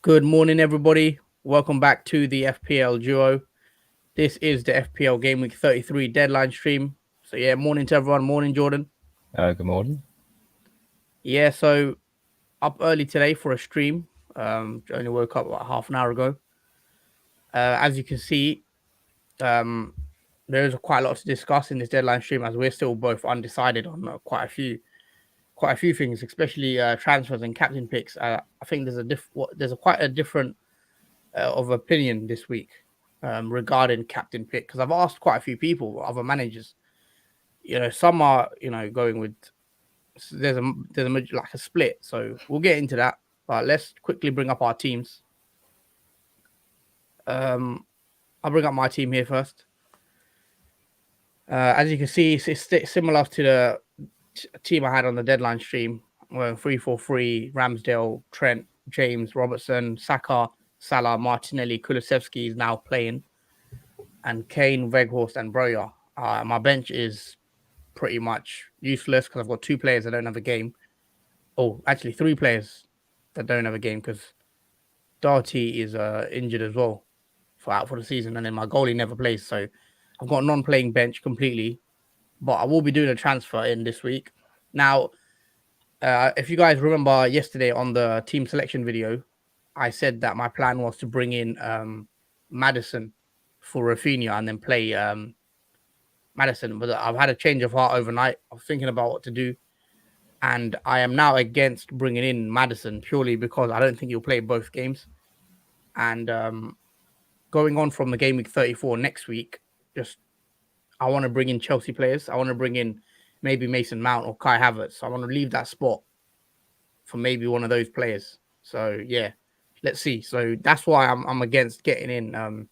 Good morning, everybody. Welcome back to the FPL Duo. This is the FPL Gameweek 33 deadline stream. So yeah, morning to everyone. Morning, Jordan. Good morning. Yeah, so up early today for a stream. Only woke up about half an hour ago. As you can see, there is quite a lot to discuss in this deadline stream, as we're still both undecided on quite a few things, especially transfers and captain picks. I think there's quite a different of opinion this week regarding captain pick, because I've asked quite a few people, other managers. Some are going with there's like a split, so we'll get into that. But let's quickly bring up our teams. I'll bring up my team here first. As you can see, it's similar to the team I had on the deadline stream. 3-4-3, Ramsdale, Trent, James, Robertson, Saka, Salah, Martinelli, Kulusevski is now playing, and Kane, Weghorst, and Broja. My bench is pretty much useless because I've got two players that don't have a game. Oh, actually, three players that don't have a game because Doherty is injured as well out for the season, and then my goalie never plays. So I've got a non-playing bench completely, but I will be doing a transfer in this week. Now, if you guys remember yesterday on the team selection video, I said that my plan was to bring in Maddison for Rafinha and then play Maddison, but I've had a change of heart overnight. I was thinking about what to do, and I am now against bringing in Maddison purely because I don't think he'll play both games. And going on from the game week 34 next week, I want to bring in Chelsea players. I want to bring in maybe Mason Mount or Kai Havertz. So I want to leave that spot for maybe one of those players. So yeah, let's see. So that's why I'm against getting in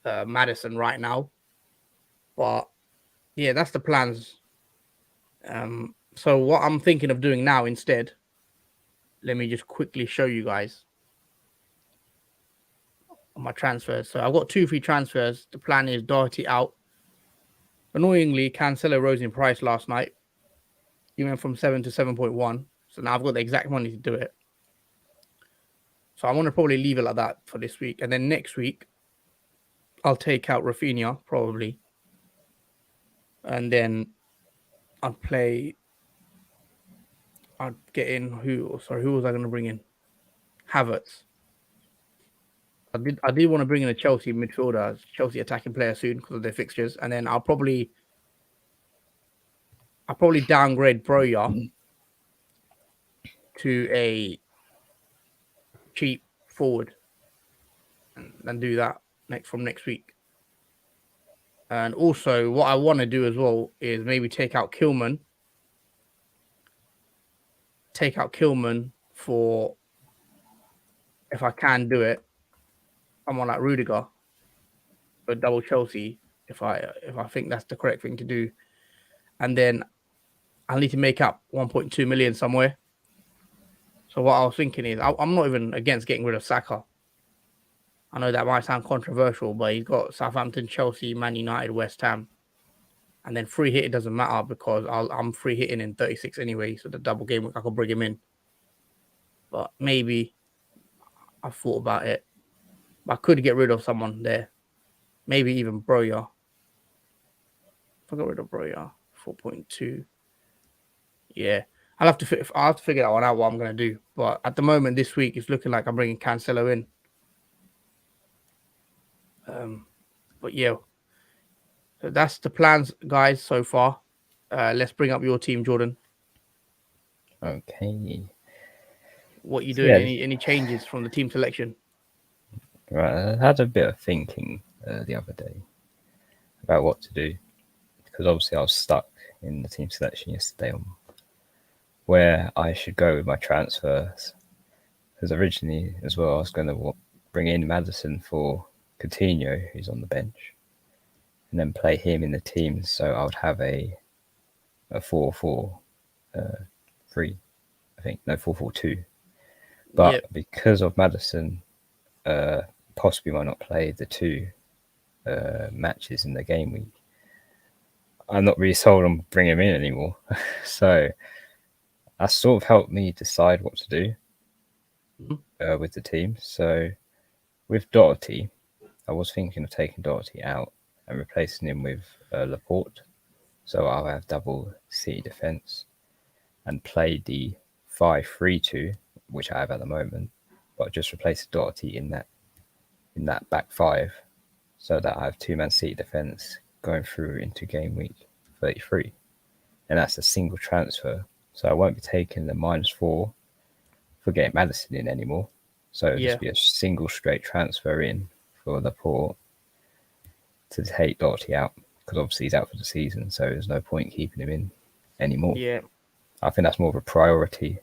Maddison right now. But yeah, that's the plans. So what I'm thinking of doing now instead, let me just quickly show you guys on my transfers. So I've got 2 free transfers. The plan is Doherty out. Annoyingly, Cancelo rose in price last night. He went from 7 to 7.1. So now I've got the exact money to do it. So I want to probably leave it like that for this week. And then next week, I'll take out Rafinha, probably. And then I'll get in who was I going to bring in? Havertz. I did want to bring in a Chelsea midfielder, Chelsea attacking player soon because of their fixtures. And then I'll probably downgrade Broja to a cheap forward and do that from next week. And also, what I want to do as well is maybe take out Kilman for, if I can do it, someone like Rudiger, a double Chelsea, if I think that's the correct thing to do. And then I'll need to make up 1.2 million somewhere. So what I was thinking is, I'm not even against getting rid of Saka. I know that might sound controversial, but he's got Southampton, Chelsea, Man United, West Ham. And then free hit, it doesn't matter because I'm free hitting in 36 anyway. So the double game week, I could bring him in. But maybe I thought about it. I could get rid of someone there. Maybe even Broja. If I got rid of Broja, 4.2. Yeah. I'll have to figure that one out, what I'm going to do. But at the moment, this week, it's looking like I'm bringing Cancelo in. But yeah. So that's the plans, guys, so far. Let's bring up your team, Jordan. Okay. What are you doing? Yeah. Any changes from the team selection? Right, I had a bit of thinking the other day about what to do, because obviously I was stuck in the team selection yesterday on where I should go with my transfers. Because originally, as well, I was going to bring in Maddison for Coutinho, who's on the bench, and then play him in the team. So I would have a 4-4-3, I think. No, 4-4-2. But because of Maddison, possibly might not play the 2 matches in the game week, I'm not really sold on bringing him in anymore. So that sort of helped me decide what to do. with the team. So with Doherty, I was thinking of taking Doherty out and replacing him with Laporte. So I'll have double City defence and play the 5-3-2, which I have at the moment, but just replace Doherty in that back five, so that I have two-man City defence going through into game week 33, and that's a single transfer. So I won't be taking the -4 for getting Madison in anymore. So it'll just be a single straight transfer in for Laporte to take Doherty out, because obviously he's out for the season, so there's no point keeping him in anymore. Yeah. I think that's more of a priority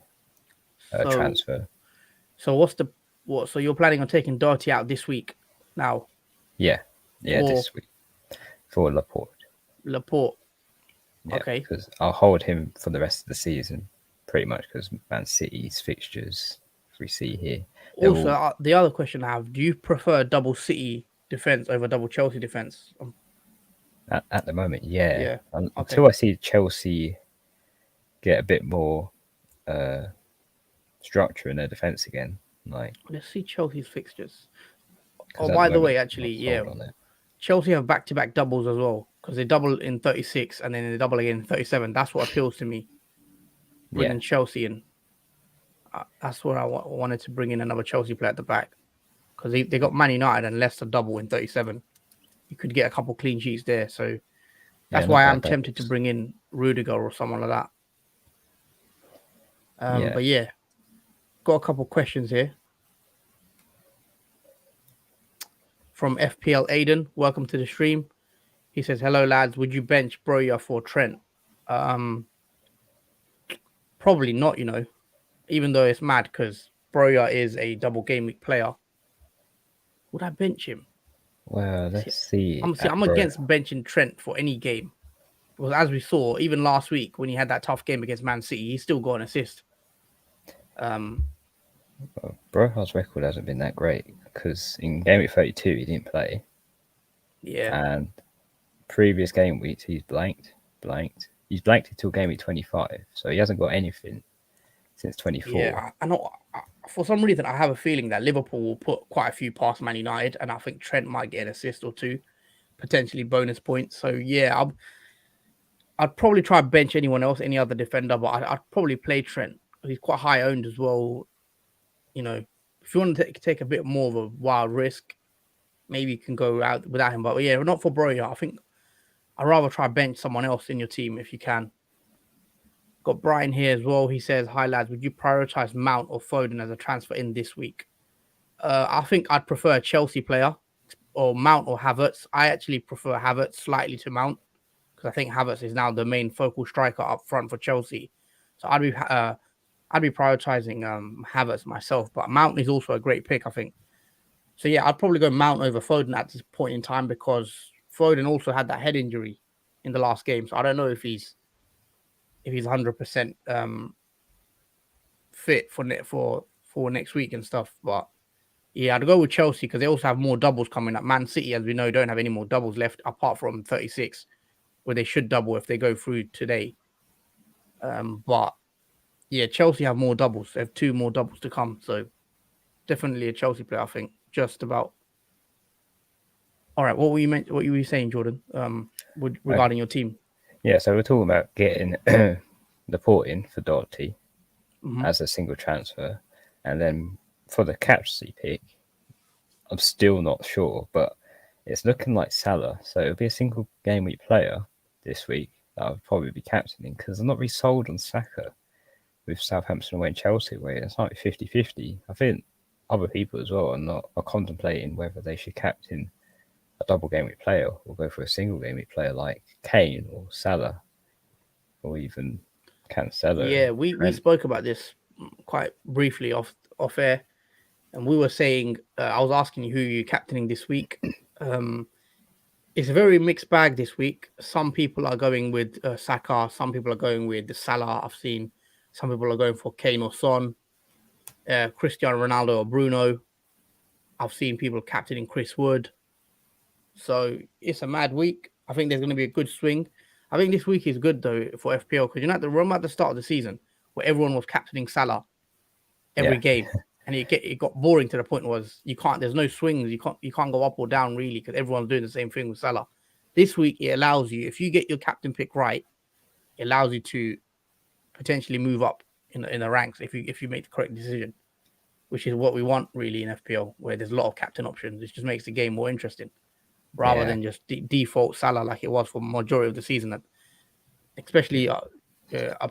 transfer. So so you're planning on taking Doherty out this week now? Yeah, this week for Laporte. Yeah, okay. Because I'll hold him for the rest of the season, pretty much, because Man City's fixtures, if we see here. Also, the other question I have: do you prefer double City defense over double Chelsea defense? At the moment, yeah. Yeah. Until I see Chelsea get a bit more structure in their defense again. Like, let's see Chelsea's fixtures. Oh, by the way, actually, yeah, Chelsea have back-to-back doubles as well, because they double in 36 and then they double again in 37. That's what appeals to me. Bringing Chelsea in. That's where I wanted to bring in another Chelsea player at the back, because they got Man United and Leicester double in 37. You could get a couple clean sheets there, so that's why I'm tempted to bring in Rudiger or someone like that. But yeah, got a couple questions here from FPL Aiden. Welcome to the stream. He says, "Hello lads, would you bench Broja for Trent?" Probably not. Even though it's mad because Broja is a double game week player. Would I bench him? Well, let's see. I'm against benching Trent for any game. Because as we saw, even last week when he had that tough game against Man City, he still got an assist. Broja's record hasn't been that great, because in game week 32 he didn't play. Yeah. And previous game weeks he's blanked. He's blanked until game week 25, so he hasn't got anything since 24. Yeah, I know. For some reason, I have a feeling that Liverpool will put quite a few past Man United, and I think Trent might get an assist or two, potentially bonus points. So yeah, I'd probably try to bench anyone else, any other defender, but I'd probably play Trent. He's quite high owned as well. If you want to take a bit more of a wild risk, maybe you can go out without him. But yeah, not for Broja. I think I'd rather try bench someone else in your team if you can. Got Brian here as well. He says, "Hi lads, would you prioritize Mount or Foden as a transfer in this week?" I think I'd prefer a Chelsea player, or Mount or Havertz. I actually prefer Havertz slightly to Mount, because I think Havertz is now the main focal striker up front for Chelsea. So I'd be prioritizing Havertz myself, but Mount is also a great pick, I think. So yeah, I'd probably go Mount over Foden at this point in time, because Foden also had that head injury in the last game. So I don't know if he's 100% fit for next week and stuff. But yeah, I'd go with Chelsea because they also have more doubles coming up. Man City, as we know, don't have any more doubles left apart from 36, where they should double if they go through today. But yeah, Chelsea have more doubles. They have 2 more doubles to come. So definitely a Chelsea player, I think. Just about. All right, what were you saying, Jordan? Regarding your team? Yeah, so we're talking about getting Laporte in for Doherty as a single transfer, and then for the captaincy pick, I'm still not sure, but it's looking like Salah. So it'll be a single game week player this week that I'll probably be captaining, because I'm not really sold on Saka with Southampton away and Chelsea away. It's like 50-50. I think other people as well are contemplating whether they should captain a double game week player or go for a single game week player like Kane or Salah or even Cancelo. Yeah, we spoke about this quite briefly off air, and we were saying I was asking you who you're captaining this week. It's a very mixed bag this week. Some people are going with Saka. Some people are going with Salah. I've seen some people are going for Kane or Son, Cristiano Ronaldo or Bruno. I've seen people captaining Chris Wood. So it's a mad week. I think there's going to be a good swing. I think this week is good though for FPL, because remember at the start of the season where everyone was captaining Salah every game. and it got boring to the point was there's no swings, you can't go up or down really because everyone's doing the same thing with Salah. This week it allows you, if you get your captain pick right, it allows you to potentially move up in the ranks if you make the correct decision, which is what we want really in FPL, where there's a lot of captain options. It just makes the game more interesting rather than just default Salah like it was for the majority of the season, especially up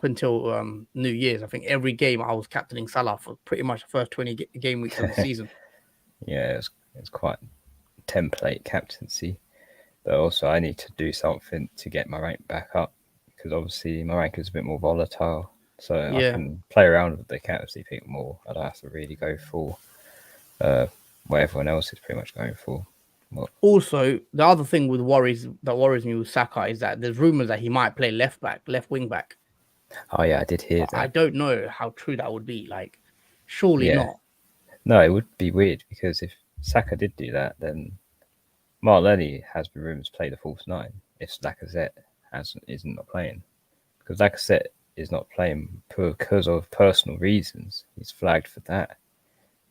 until New Year's. I think every game I was captaining Salah for pretty much the first 20 game weeks of the season. Yeah, it's quite template captaincy, but also I need to do something to get my rank back up, because obviously my rank is a bit more volatile, so I can play around with the captaincy pick more. I don't have to really go for what everyone else is pretty much going for. Also, the other thing that worries me with Saka is that there's rumours that he might play left wing back. Oh yeah, I did hear that. I don't know how true that would be. Like, surely not. No, it would be weird, because if Saka did do that, then Martinelli has been rumoured to play the false nine if Lacazette isn't not playing, because Lacazette is not playing because of personal reasons. He's flagged for that,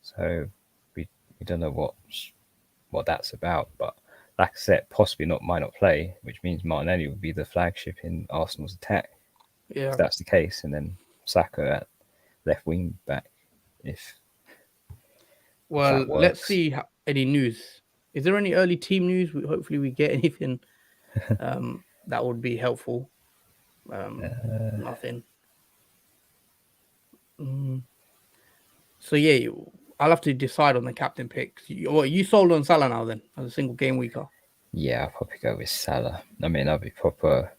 so we don't know what that's about. But Lacazette possibly might not play, which means Martinelli would be the flagship in Arsenal's attack. Yeah, if that's the case, and then Saka at left wing back. Well, let's see any news. Is there any early team news? Hopefully, we get anything that would be helpful. Nothing. So yeah, I'll have to decide on the captain picks. You sold on Salah now then as a single game weeker? Yeah, I'll probably go with Salah. I mean, I'll be proper.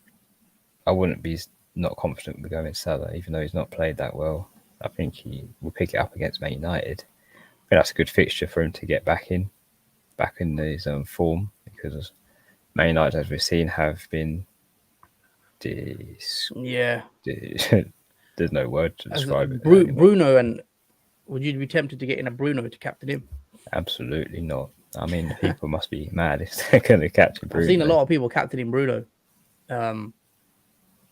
I wouldn't be not confident with going Salah, even though he's not played that well. I think he will pick it up against Man United. I think that's a good fixture for him to get back in his form, because Man United, as we've seen, have been there's no word to describe it. Bruno, and would you be tempted to get in a Bruno to captain him? Absolutely not. I mean, people must be mad if they're going to captain Bruno. I've seen a lot of people captaining Bruno.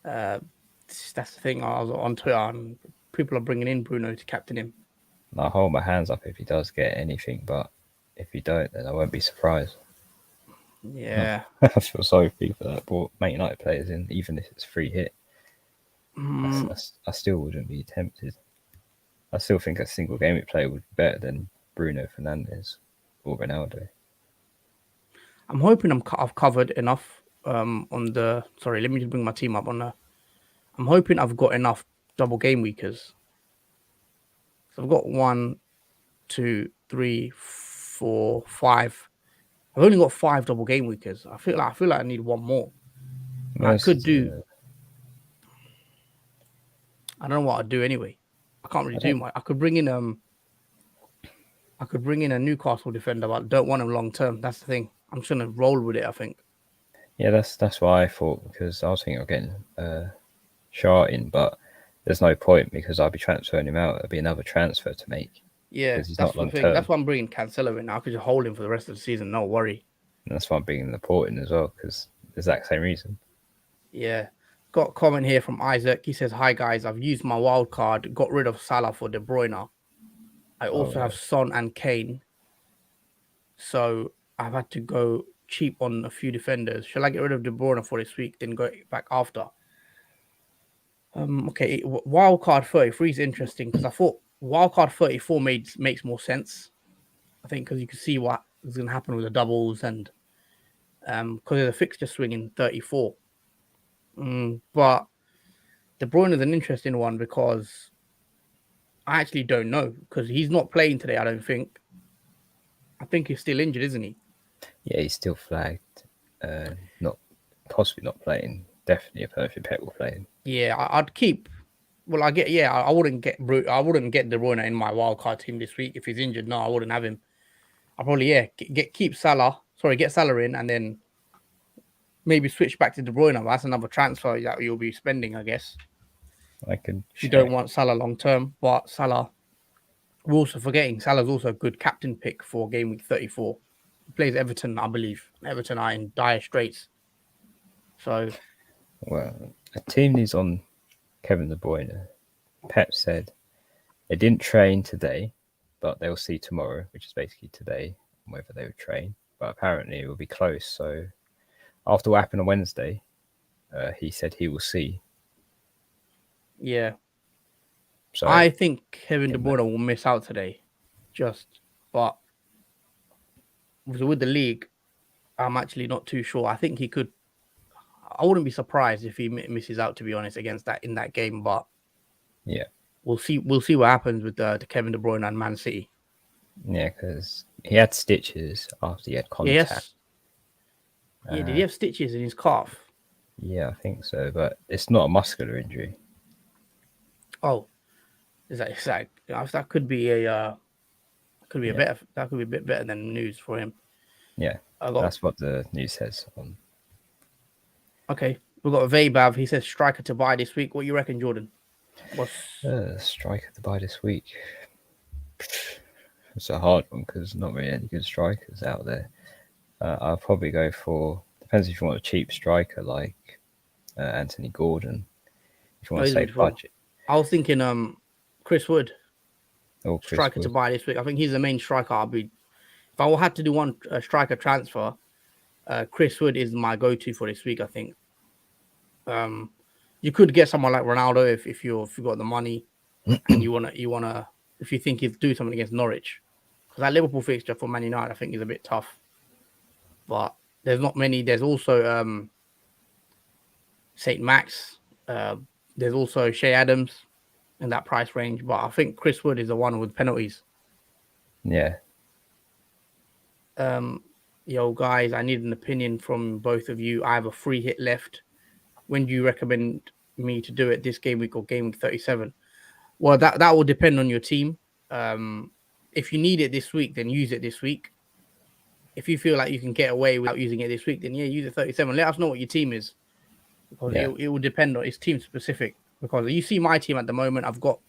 That's the thing. I was on Twitter and people are bringing in Bruno to captain him. I hold my hands up if he does get anything, but if he don't, then I won't be surprised. Yeah. I feel sorry for people that brought Man United players in, even if it's free hit. I still wouldn't be tempted. I still think a single game player would be better than Bruno Fernandes or Ronaldo. I'm hoping I've covered enough on the... Sorry, let me just bring my team up on the... I'm hoping I've got enough double game weekers. So I've got 1, 2, 3, 4, 5. I've only got 5 double game weekers. I feel like I need one more. I could do... I don't know what I'd do anyway. I can't really do much. I could bring in a Newcastle defender, but I don't want him long term. That's the thing. I'm just gonna roll with it, I think. Yeah, that's why I thought, because I was thinking of getting Shaw in, but there's no point because I'll be transferring him out. It'll be another transfer to make. Yeah, he's that's not long the thing. term. That's why I'm bringing Cancelo in now. I could just hold him for the rest of the season. No worry. And that's why I'm bringing Laporte in as well, because the exact same reason. Yeah. Got a comment here from Isaac. He says, "Hi guys, I've used my wild card, got rid of Salah for De Bruyne. I also have Son and Kane, so I've had to go cheap on a few defenders. Shall I get rid of De Bruyne for this week, then go back after?" Okay, wildcard 33 is interesting because I thought wildcard 34 makes more sense. I think because you can see what is going to happen with the doubles and because there's a fixture swing in 34. But De Bruyne is an interesting one because I actually don't know, because he's not playing today, I don't think. I think he's still injured, isn't he? Yeah, he's still flagged. Possibly not playing. Definitely a perfect pet will play. Yeah, I'd keep. Well, I wouldn't get De Bruyne in my wildcard team this week if he's injured. No, I wouldn't have him. I'll probably keep Salah. Sorry, get Salah in and then maybe switch back to De Bruyne. That's another transfer that you'll be spending, I guess. You don't want Salah long term, but Salah. We're also forgetting Salah's also a good captain pick for game week 34. He plays Everton, I believe. Everton are in dire straits. So, well, a team needs on Kevin De Bruyne. Pep said they didn't train today, but they'll see tomorrow, which is basically today, whether they would train. But apparently it will be close. So after what happened on Wednesday, he said he will see. Yeah. So I think Kevin De Bruyne will miss out today. But with the league, I'm actually not too sure. I think he could. I wouldn't be surprised if he misses out, to be honest, against that in that game. But yeah, we'll see. We'll see what happens with the Kevin De Bruyne and Man City. yeah, because he had stitches after he had contact. Yes. Yeah. Did he have stitches in his calf? Yeah, I think so, but it's not a muscular injury. Oh, that could be a better. That could be a bit better than news for him. Yeah, that's what the news says. Okay, we've got Vabav. He says striker to buy this week. What you reckon, Jordan? What's striker to buy this week? It's a hard one because not really any good strikers out there. I'll probably go for, depends if you want a cheap striker like Anthony Gordon. If you want to save budget. I was thinking Chris Wood. Chris striker Wood. To buy this week. I think he's the main striker. If I had to do one striker transfer, Chris Wood is my go-to for this week. I think. You could get someone like Ronaldo if you got the money and you wanna if you think he'll do something against Norwich, because that Liverpool fixture for Man United I think is a bit tough. But there's not many. There's also St. Max. There's also Shea Adams in that price range. But I think Chris Wood is the one with penalties. Yeah. Yo, guys, I need an opinion from both of you. I have a free hit left. When do you recommend me to do it? This game week or game week 37? Well, that will depend on your team. If you need it this week, then use it this week. If you feel like you can get away without using it this week, then yeah, use it 37. Let us know what your team is, because it will depend on, it's team specific. Because you see my team at the moment, I've got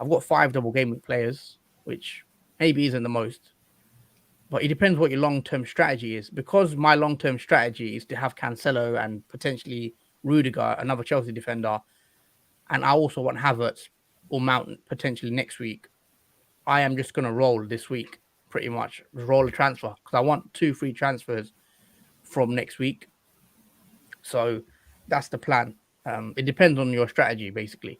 5 double game week players, which maybe isn't the most, but it depends what your long-term strategy is. Because my long-term strategy is to have Cancelo and potentially Rudiger, another Chelsea defender, and I also want Havertz or Mount potentially next week. I am just going to roll this week, pretty much. Roll a transfer, because I want 2 free transfers from next week. So that's the plan. It depends on your strategy, basically.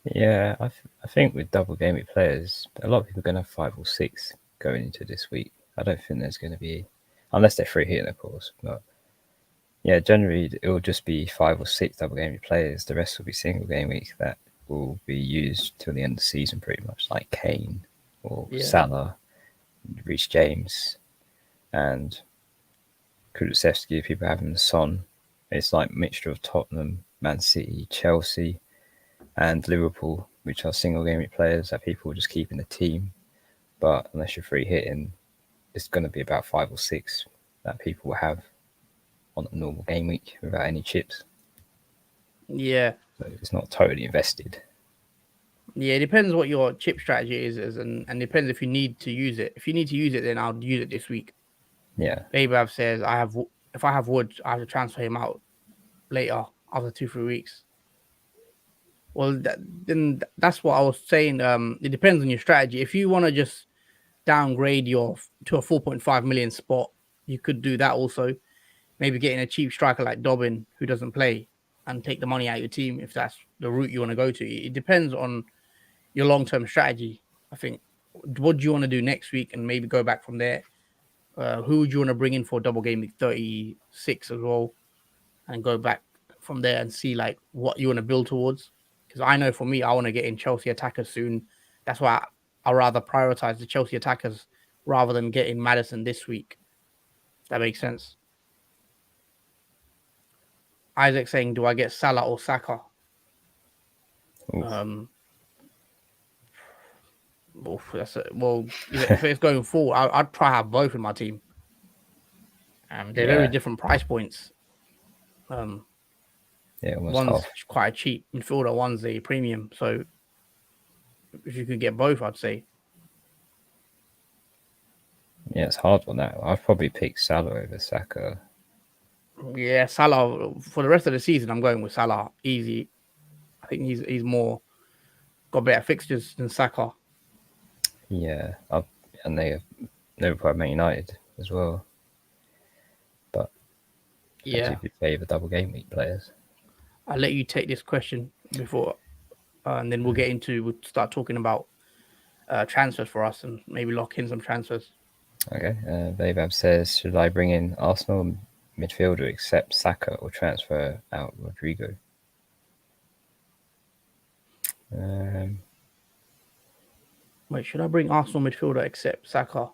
Yeah, I think with double game week players, a lot of people are going to have 5 or 6 going into this week. I don't think there's going to be, unless they're free hitting, of course. But yeah, generally it will just be 5 or 6 double game week players. The rest will be single game week that will be used till the end of the season, pretty much, like Kane or Salah, Reece James, and Qgvfzs. People having the Son. It's like a mixture of Tottenham, Man City, Chelsea, and Liverpool, which are single game week players that people will just keep in the team. But unless you're free hitting, it's going to be about 5 or 6 that people will have on a normal game week without any chips. Yeah. So it's not totally invested. Yeah, it depends what your chip strategy is and depends if you need to use it. If you need to use it, then I'll use it this week. Yeah. Babav says if I have Wood, I have to transfer him out later after 2-3 weeks. Well, then that's what I was saying. It depends on your strategy. If you want to just downgrade to a 4.5 million spot, you could do that also. Maybe getting a cheap striker like Dobbin who doesn't play and take the money out of your team if that's the route you want to go to. It depends on your long-term strategy, I think. What do you want to do next week and maybe go back from there? Who would you want to bring in for double game week 36 as well, and go back from there and see like what you want to build towards? Because I know for me, I want to get in Chelsea attackers soon. That's why I'll rather prioritize the Chelsea attackers rather than getting Maddison this week. If that makes sense. Isaac saying, do I get Salah or Saka? If it's going forward, I'd try have both in my team. They're very different price points. One's quite cheap midfielder, one's a premium. So if you could get both, I'd say. Yeah, it's hard on that. I'd probably pick Salah over Saka. Yeah, Salah for the rest of the season. I'm going with Salah easy. I think he's more got better fixtures than Saka. Yeah, and they have Liverpool Man United as well. But Yeah, as you favour double game week players. I'll let you take this question before, and then we'll start talking about transfers for us and maybe lock in some transfers. Okay, Vabab says, should I bring in Arsenal midfielder except Saka or transfer out Rodrigo? Wait, should I bring Arsenal midfielder except Saka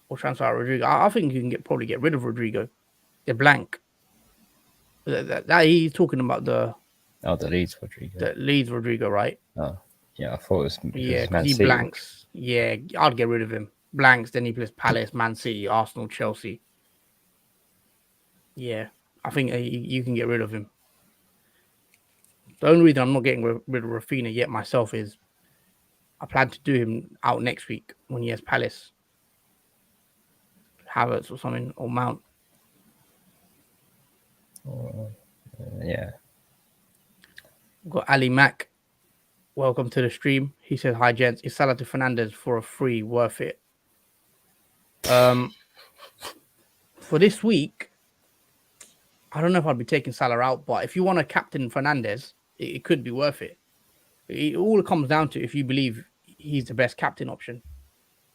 or transfer out Rodrigo? I think you can probably get rid of Rodrigo. They're blank. That he's talking about the Leeds Rodrigo. the Leeds Rodrigo, right? Oh, yeah, I thought it was Yeah, because Man he City. blanks. Yeah, I'd get rid of him. Blanks, then he plays Palace, Man City, Arsenal, Chelsea. Yeah, I think you can get rid of him. The only reason I'm not getting rid of Rafinha yet myself is I plan to do him out next week when he has Palace, Havertz or something, or Mount. Yeah. We've got Ali Mack. Welcome to the stream. He says, "Hi gents, is Salah to Fernandez for a free worth it?" For this week, I don't know if I'd be taking Salah out, but if you want to captain Fernandez, it could be worth it. It all comes down to if you believe he's the best captain option,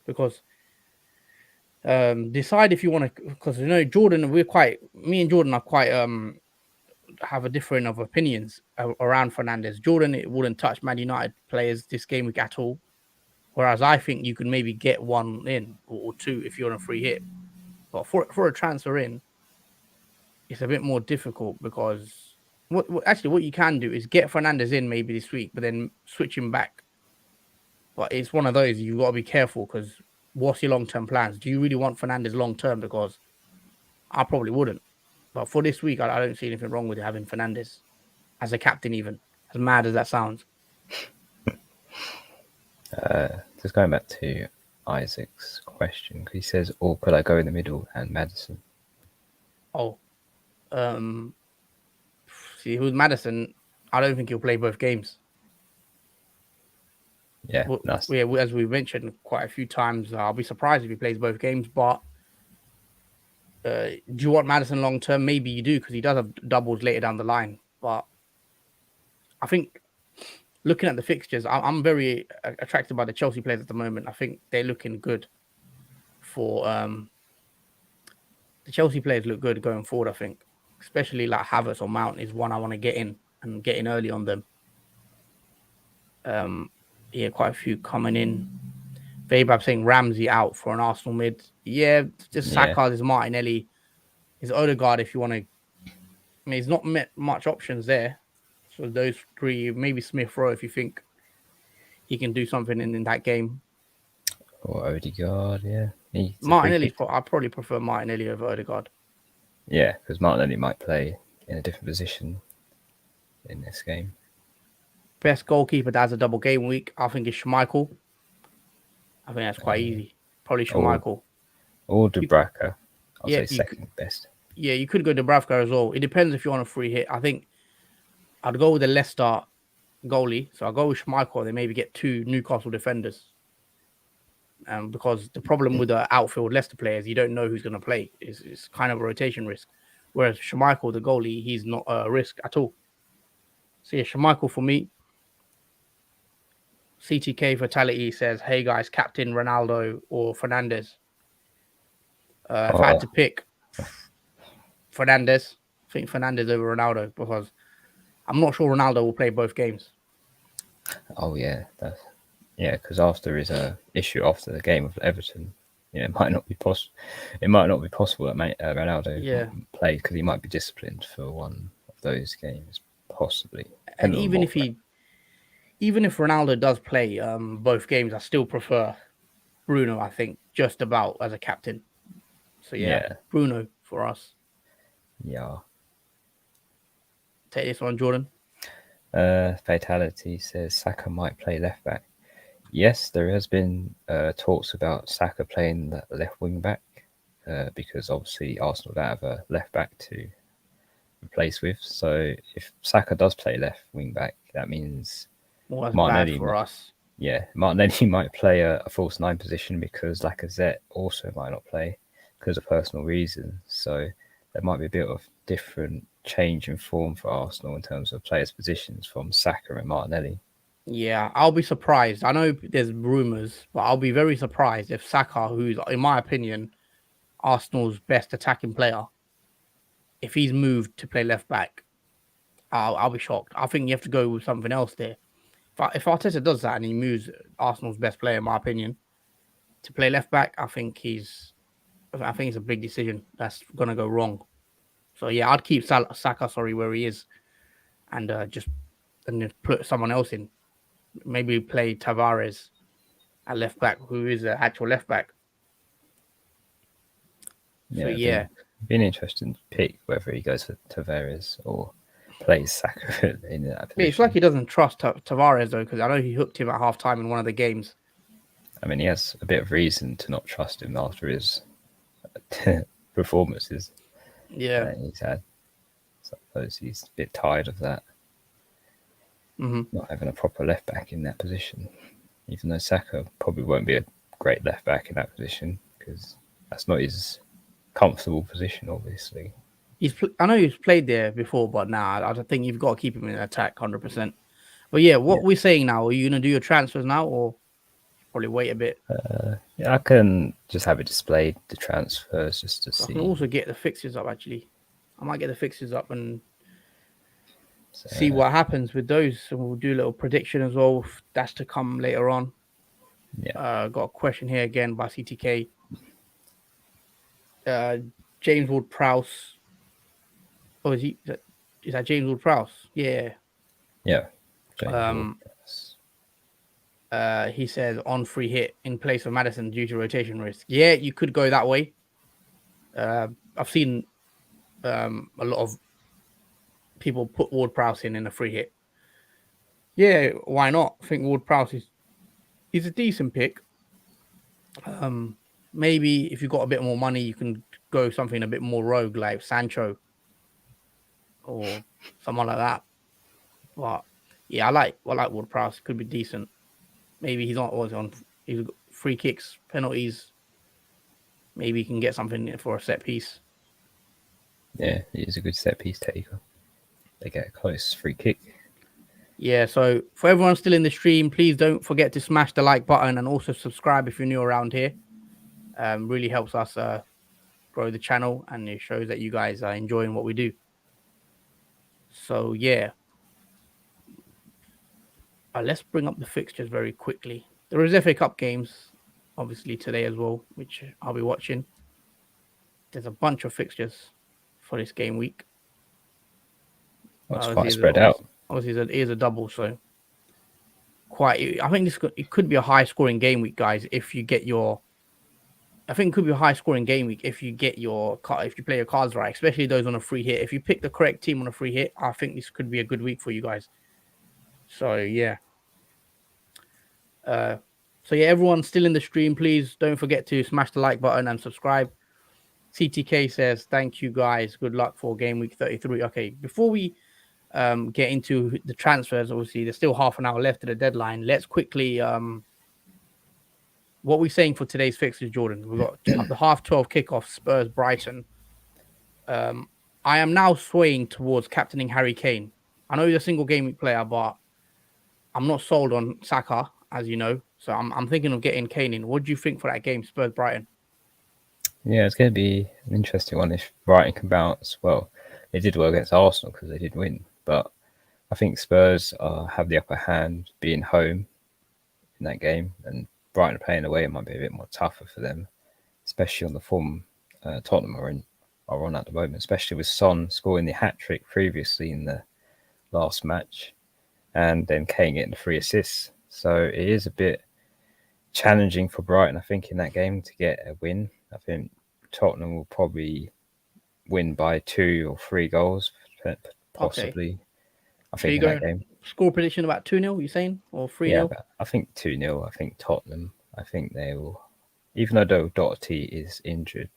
because decide if you want to. Because Jordan, me and Jordan are quite have a difference of opinions around Fernandez. Jordan, it wouldn't touch Man United players this game week at all. Whereas I think you can maybe get one in or two if you're on a free hit. But for a transfer in, it's a bit more difficult because what you can do is get Fernandez in maybe this week, but then switch him back. But it's one of those you've got to be careful because what's your long-term plans? Do you really want Fernandez long-term? Because I probably wouldn't. But for this week, I don't see anything wrong with having Fernandez as a captain, even as mad as that sounds. Just going back to Isaac's question, he says, "Or could I go in the middle and Maddison?" Oh, see, who's Maddison? I don't think he'll play both games. Yeah, as we mentioned quite a few times, I'll be surprised if he plays both games. But do you want Maddison long term? Maybe you do because he does have doubles later down the line. But I think looking at the fixtures, I'm very attracted by the Chelsea players at the moment. I think they're looking good for the Chelsea players look good going forward. I think, especially like Havertz or Mount is one I want to get in and get in early on them. Yeah, quite a few coming in. Vabab saying Ramsey out for an Arsenal mid. Yeah, just Saka, there's Martinelli, there's Odegaard if you want to. I mean, there's not much options there. So those three, maybe Smith Rowe if you think he can do something in that game. Or Odegaard, yeah. Martinelli, I probably prefer Martinelli over Odegaard. Yeah, because Martinelli might play in a different position in this game. Best goalkeeper that has a double game week, I think, is Schmeichel. I think that's quite easy. Probably Schmeichel. Or Dubravka. I'll say second best. Yeah, you could go Dubravka as well. It depends if you're on a free hit. I think I'd go with the Leicester goalie. So I'll go with Schmeichel. They maybe get two Newcastle defenders. Because the problem with the outfield Leicester players, you don't know who's going to play. It's kind of a rotation risk. Whereas Schmeichel, the goalie, he's not a risk at all. So yeah, Schmeichel for me. CTK Fatality says, "Hey guys, captain Ronaldo or Fernandez?" If I had to pick Fernandez, I think Fernandez over Ronaldo because I'm not sure Ronaldo will play both games. Oh yeah, because after his issue after the game of Everton, it might not be possible. It might not be possible that Ronaldo play because he might be disciplined for one of those games, possibly. And even if Ronaldo does play both games, I still prefer Bruno. I think just about as a captain. So yeah. Bruno for us. Yeah. Take this one, Jordan. Fatality says Saka might play left back. Yes, there has been talks about Saka playing the left wing back because obviously Arsenal don't have a left back to replace with. So if Saka does play left wing back, that means Martinelli for us. Yeah, Martinelli might play a false nine position because Lacazette also might not play because of personal reasons. So there might be a bit of different change in form for Arsenal in terms of players' positions from Saka and Martinelli. Yeah, I'll be surprised. I know there's rumours, but I'll be very surprised if Saka, who's, in my opinion, Arsenal's best attacking player, if he's moved to play left back. I'll be shocked. I think you have to go with something else there. If Arteta does that and he moves Arsenal's best player, in my opinion, to play left back, I think it's a big decision that's gonna go wrong. So yeah, I'd keep Saka, where he is, and just put someone else in. Maybe play Tavares at left back, who is an actual left back. Yeah, So yeah, be an interesting pick whether he goes for Tavares or plays Saka in that position. It's like he doesn't trust Tavares though, because I know he hooked him at half time in one of the games. I mean, he has a bit of reason to not trust him after his performances he's had. So I suppose he's a bit tired of that. Not having a proper left back in that position, even though Saka probably won't be a great left back in that position because that's not his comfortable position, obviously. I know he's played there before, but now I think you've got to keep him in attack 100%. But yeah, what we're saying now, are you going to do your transfers now or probably wait a bit? Yeah, I can just have it displayed, the transfers, just to see. I can also get the fixtures up, actually. I might get the fixtures up and see what happens with those. And we'll do a little prediction as well. That's to come later on. Yeah. Got a question here again by CTK. James Ward-Prowse. Oh, is that James Ward-Prowse? Yeah. Yeah. He says on free hit in place of Maddison due to rotation risk. Yeah, you could go that way. I've seen a lot of people put Ward-Prowse in a free hit. Yeah, why not? I think Ward-Prowse is a decent pick. Maybe if you've got a bit more money, you can go something a bit more rogue like Sancho or someone like that. But yeah, I like Ward-Prowse. Could be decent. Maybe he's got free kicks, penalties. Maybe he can get something for a set piece. Yeah, he's a good set piece taker. They get a close free kick. Yeah, so for everyone still in the stream, please don't forget to smash the like button and also subscribe if you're new around here. Really helps us grow the channel, and it shows that you guys are enjoying what we do. So yeah, let's bring up the fixtures very quickly. There is FA Cup games, obviously today as well, which I'll be watching. There's a bunch of fixtures for this game week. It's quite spread out. Obviously, it is a double, so I think it could be a high scoring game week, guys. If you get I think it could be a high scoring game week if you play your cards right, especially those on a free hit. If you pick the correct team on a free hit, I think this could be a good week for you guys. So yeah. Everyone still in the stream, please don't forget to smash the like button and subscribe. CTK says, thank you guys. Good luck for game week 33. Okay, before we get into the transfers, obviously there's still half an hour left to the deadline. Let's quickly what we're saying for today's fixtures, Jordan. We've got the 12:30 kickoff, Spurs Brighton. I am now swaying towards captaining Harry Kane. I know he's a single game week player, but I'm not sold on Saka, as you know. So I'm thinking of getting Kane in. What do you think for that game, Spurs Brighton? Yeah, it's going to be an interesting one if Brighton can bounce. Well, they did well against Arsenal because they did win, but I think Spurs have the upper hand being home in that game, and Brighton playing away, it might be a bit more tougher for them, especially on the form Tottenham are on at the moment, especially with Son scoring the hat-trick previously in the last match and then Kane getting the 3 assists. So it is a bit challenging for Brighton, I think, in that game to get a win. I think Tottenham will probably win by 2 or 3 goals, possibly. Okay. I think in that game. Score prediction about 2-0, you saying? Or 3-0? Yeah, I think 2-0. I think Tottenham, they will, even though Doherty is injured,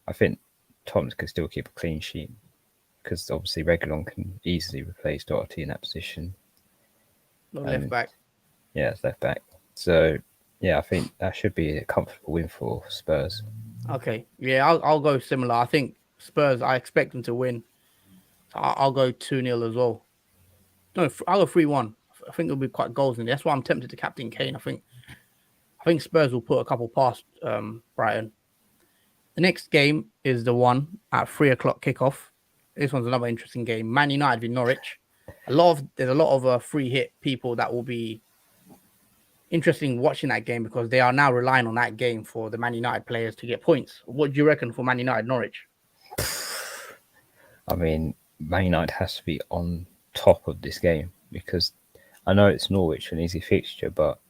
I think Tottenham can still keep a clean sheet because obviously Reguilon can easily replace Doherty in that position. Left back. Yeah, it's left back. So yeah, I think that should be a comfortable win for Spurs. Okay, yeah, I'll go similar. I think Spurs. I expect them to win. So I'll go 2-0 as well. No, I'll go 3-1. I think it'll be quite goals in there. That's why I'm tempted to captain Kane. I think Spurs will put a couple past Brighton. The next game is the one at 3 o'clock kickoff. This one's another interesting game. Man United v Norwich. There's a lot of free hit people that will be interesting watching that game because they are now relying on that game for the Man United players to get points. What do you reckon for Man United Norwich? I mean, Man United has to be on top of this game because I know it's Norwich, an easy fixture, but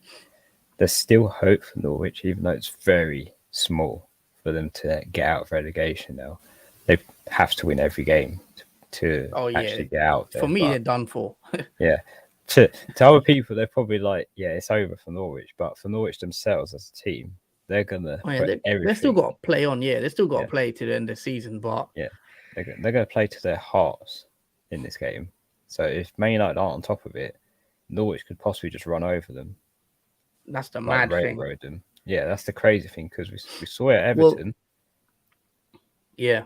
there's still hope for Norwich, even though it's very small for them to get out of relegation now. They have to win every game to actually get out there. For me, they're done for. Yeah. To other people, they're probably like, yeah, it's over for Norwich. But for Norwich themselves as a team, they're going to put everything. They've still got to play on, yeah. They've still got to play to the end of the season, but... Yeah, they're going to play to their hearts in this game. So if Man United aren't on top of it, Norwich could possibly just run over them. That's the mad thing. Them. Yeah, that's the crazy thing because we saw it at Everton. Yeah.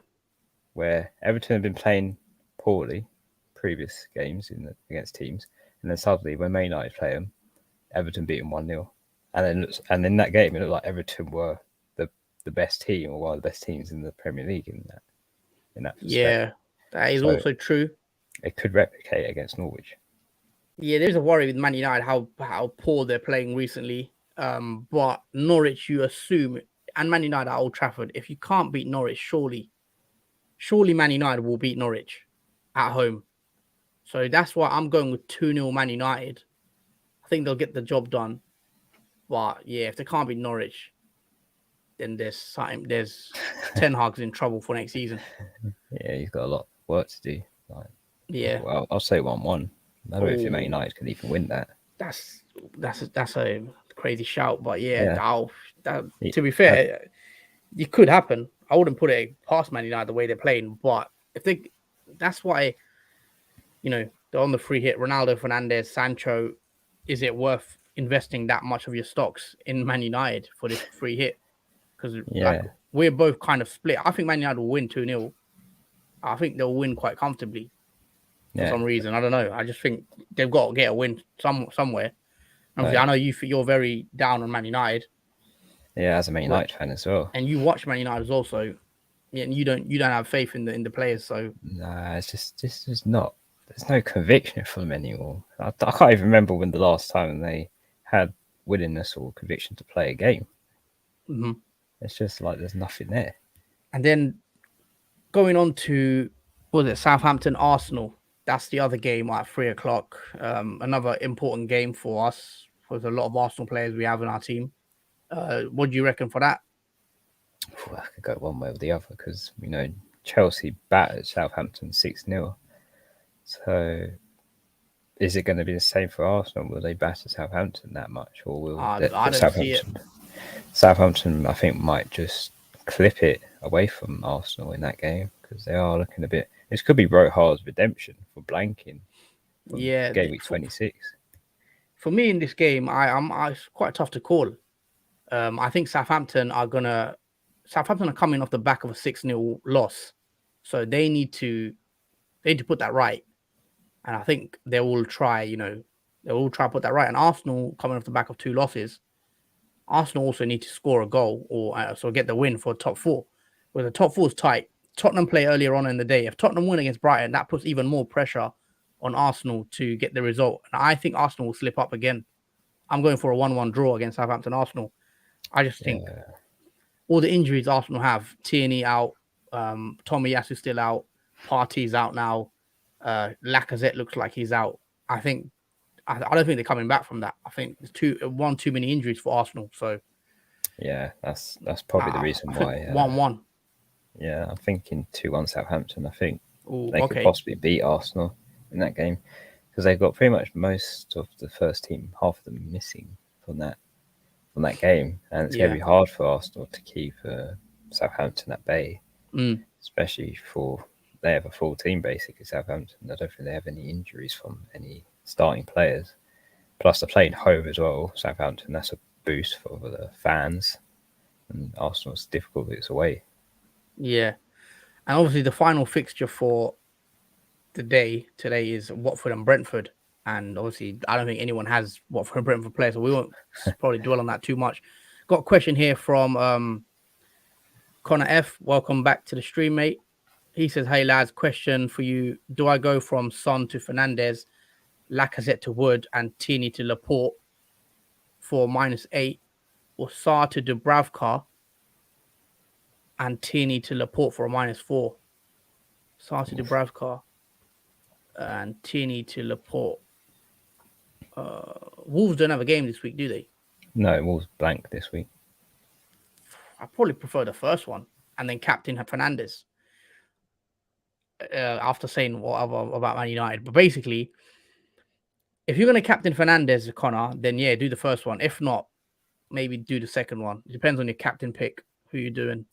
Where Everton have been playing poorly previous games against teams. And then suddenly, when Man United play them, Everton beat them 1-0. And in that game, it looked like Everton were the best team or one of the best teams in the Premier League in that respect. Yeah, that is also true. It could replicate against Norwich. Yeah, there's a worry with Man United how poor they're playing recently. But Norwich, you assume, and Man United at Old Trafford, if you can't beat Norwich, surely Man United will beat Norwich at home. So that's why I'm going with 2-0 Man United. I think they'll get the job done. But yeah, if they can't beat Norwich, then there's Ten Hag's in trouble for next season. Yeah, he's got a lot of work to do. Yeah. Well, I'll say 1-1. I don't know if Man United can even win that. That's a crazy shout, but to be fair, it could happen. I wouldn't put it past Man United the way they're playing, but that's why, they're on the free hit. Ronaldo, Fernandes, Sancho. Is it worth investing that much of your stocks in Man United for this free hit? Because we're both kind of split. I think Man United will win 2-0. I think they'll win quite comfortably for some reason. I don't know. I just think they've got to get a win somewhere. Obviously, I know you're very down on Man United. Yeah, as a Man United fan as well. And you watch Man United also. Yeah, and you don't have faith in the players. So nah, it's just not. There's no conviction for them anymore. I can't even remember when the last time they had willingness or conviction to play a game. Mm-hmm. It's just like there's nothing there. And then going on to Southampton Arsenal. That's the other game at 3 o'clock. Another important game for us. There's a lot of Arsenal players we have in our team. What do you reckon for that? I could go one way or the other because Chelsea battered Southampton 6-0. So, is it going to be the same for Arsenal? Will they batter Southampton that much, or will I don't see it. Southampton, I think, might just clip it away from Arsenal in that game because they are looking a bit. This could be Rohar's redemption for blanking. Game week 26. For me in this game, it's quite tough to call. I think Southampton are coming off the back of a 6-0 loss, so they need to put that right. And I think they will try to put that right. And Arsenal coming off the back of 2 losses, Arsenal also need to score a goal or so get the win for top 4. Where the top 4 is tight. Tottenham play earlier on in the day. If Tottenham win against Brighton, that puts even more pressure on Arsenal to get the result. And I think Arsenal will slip up again. I'm going for a 1-1 draw against Southampton Arsenal. I just think all the injuries Arsenal have, Tierney out, Tomiyasu still out, Partey's out now, Lacazette looks like he's out. I don't think they're coming back from that. I think there's too many injuries for Arsenal. So yeah, that's probably the reason why 1-1. Yeah, I'm thinking 2-1 Southampton. I think they could possibly beat Arsenal in that game because they've got pretty much most of the first team, half of them missing from that game, and it's going to be hard for Arsenal to keep Southampton at bay, especially they have a full team basically. Southampton, I don't think they have any injuries from any starting players, Plus, they're playing home as well, Southampton. That's a boost for the fans. And Arsenal's difficult, it's away. Yeah. And obviously, the final fixture for the day today is Watford and Brentford. And obviously, I don't think anyone has Watford and Brentford players, so we won't probably dwell on that too much. Got a question here from Connor F. Welcome back to the stream, mate. He says, "Hey lads, question for you: do I go from Son to Fernandez, Lacazette to Wood, and Tierney to Laporte for -8, or Sarr to Dubravka and Tierney to Laporte for a -4? Sarr to Dubravka and Tierney to Laporte. Wolves don't have a game this week, do they? No, Wolves blank this week. I probably prefer the first one, and then captain Fernandez. After saying whatever about Man United, but basically, if you're going to captain Fernandez, Connor, then yeah, do the first one. If not, maybe do the second one. It depends on your captain pick, who you're doing.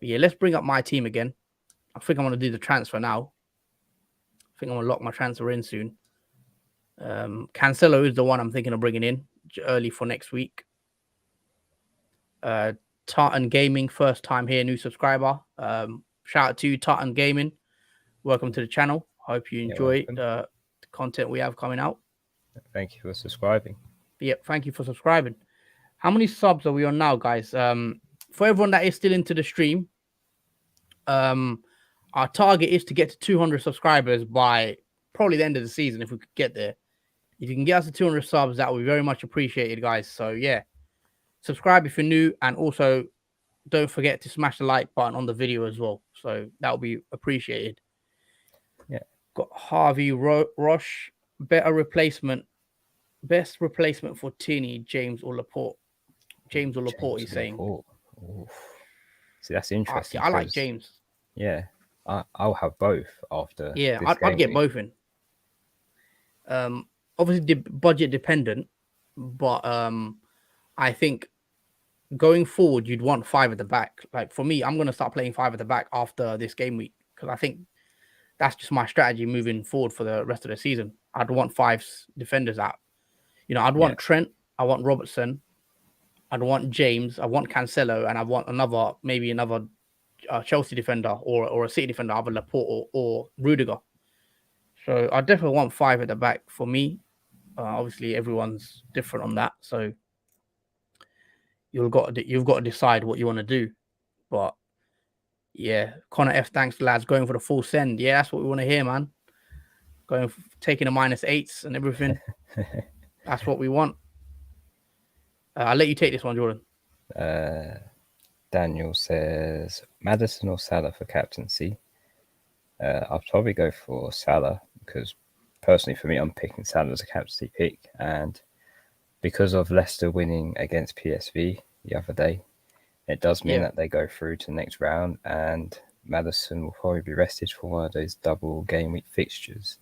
But yeah, let's bring up my team again. I think I'm going to do the transfer now. I think I'm going to lock my transfer in soon. Cancelo is the one I'm thinking of bringing in early for next week. Tartan Gaming, first time here, new subscriber. Shout out to you, Tartan Gaming. Welcome to the channel. Hope you enjoy the content we have coming out. Thank you for subscribing. But yeah, thank you for subscribing. How many subs are we on now, guys? For everyone that is still into the stream, our target is to get to 200 subscribers by probably the end of the season, if we could get there. If you can get us to 200 subs, that would be very much appreciated, guys. So yeah, subscribe if you're new, and also don't forget to smash the like button on the video as well. So that will be appreciated. Yeah. Got Harvey Roche, best replacement for Tierney, James or Laporte. James or Laporte, he's saying. See, that's interesting. I like James. Yeah, I'll have both after. Yeah, I'd get both in. Obviously budget dependent, but I think going forward you'd want 5 at the back. Like for me, I'm gonna start playing 5 at the back after this game week, because I think that's just my strategy moving forward for the rest of the season. I'd want 5 defenders out. You know, I'd want Trent, I want Robertson, I'd want James, I want Cancelo, and I want maybe another Chelsea defender or a City defender, either Laporte or Rudiger. So I definitely want 5 at the back for me. Obviously, everyone's different on that, so you've got to decide what you want to do. But yeah, Connor F, thanks lads, going for the full send. Yeah, that's what we want to hear, man. Taking the -8s and everything. That's what we want. I'll let you take this one, Jordan. Daniel says Maddison or Salah for captaincy. I'll probably go for Salah, because personally for me, I'm picking Salah as a captaincy pick, and because of Leicester winning against PSV the other day, it does mean that they go through to the next round, and Maddison will probably be rested for one of those double game week fixtures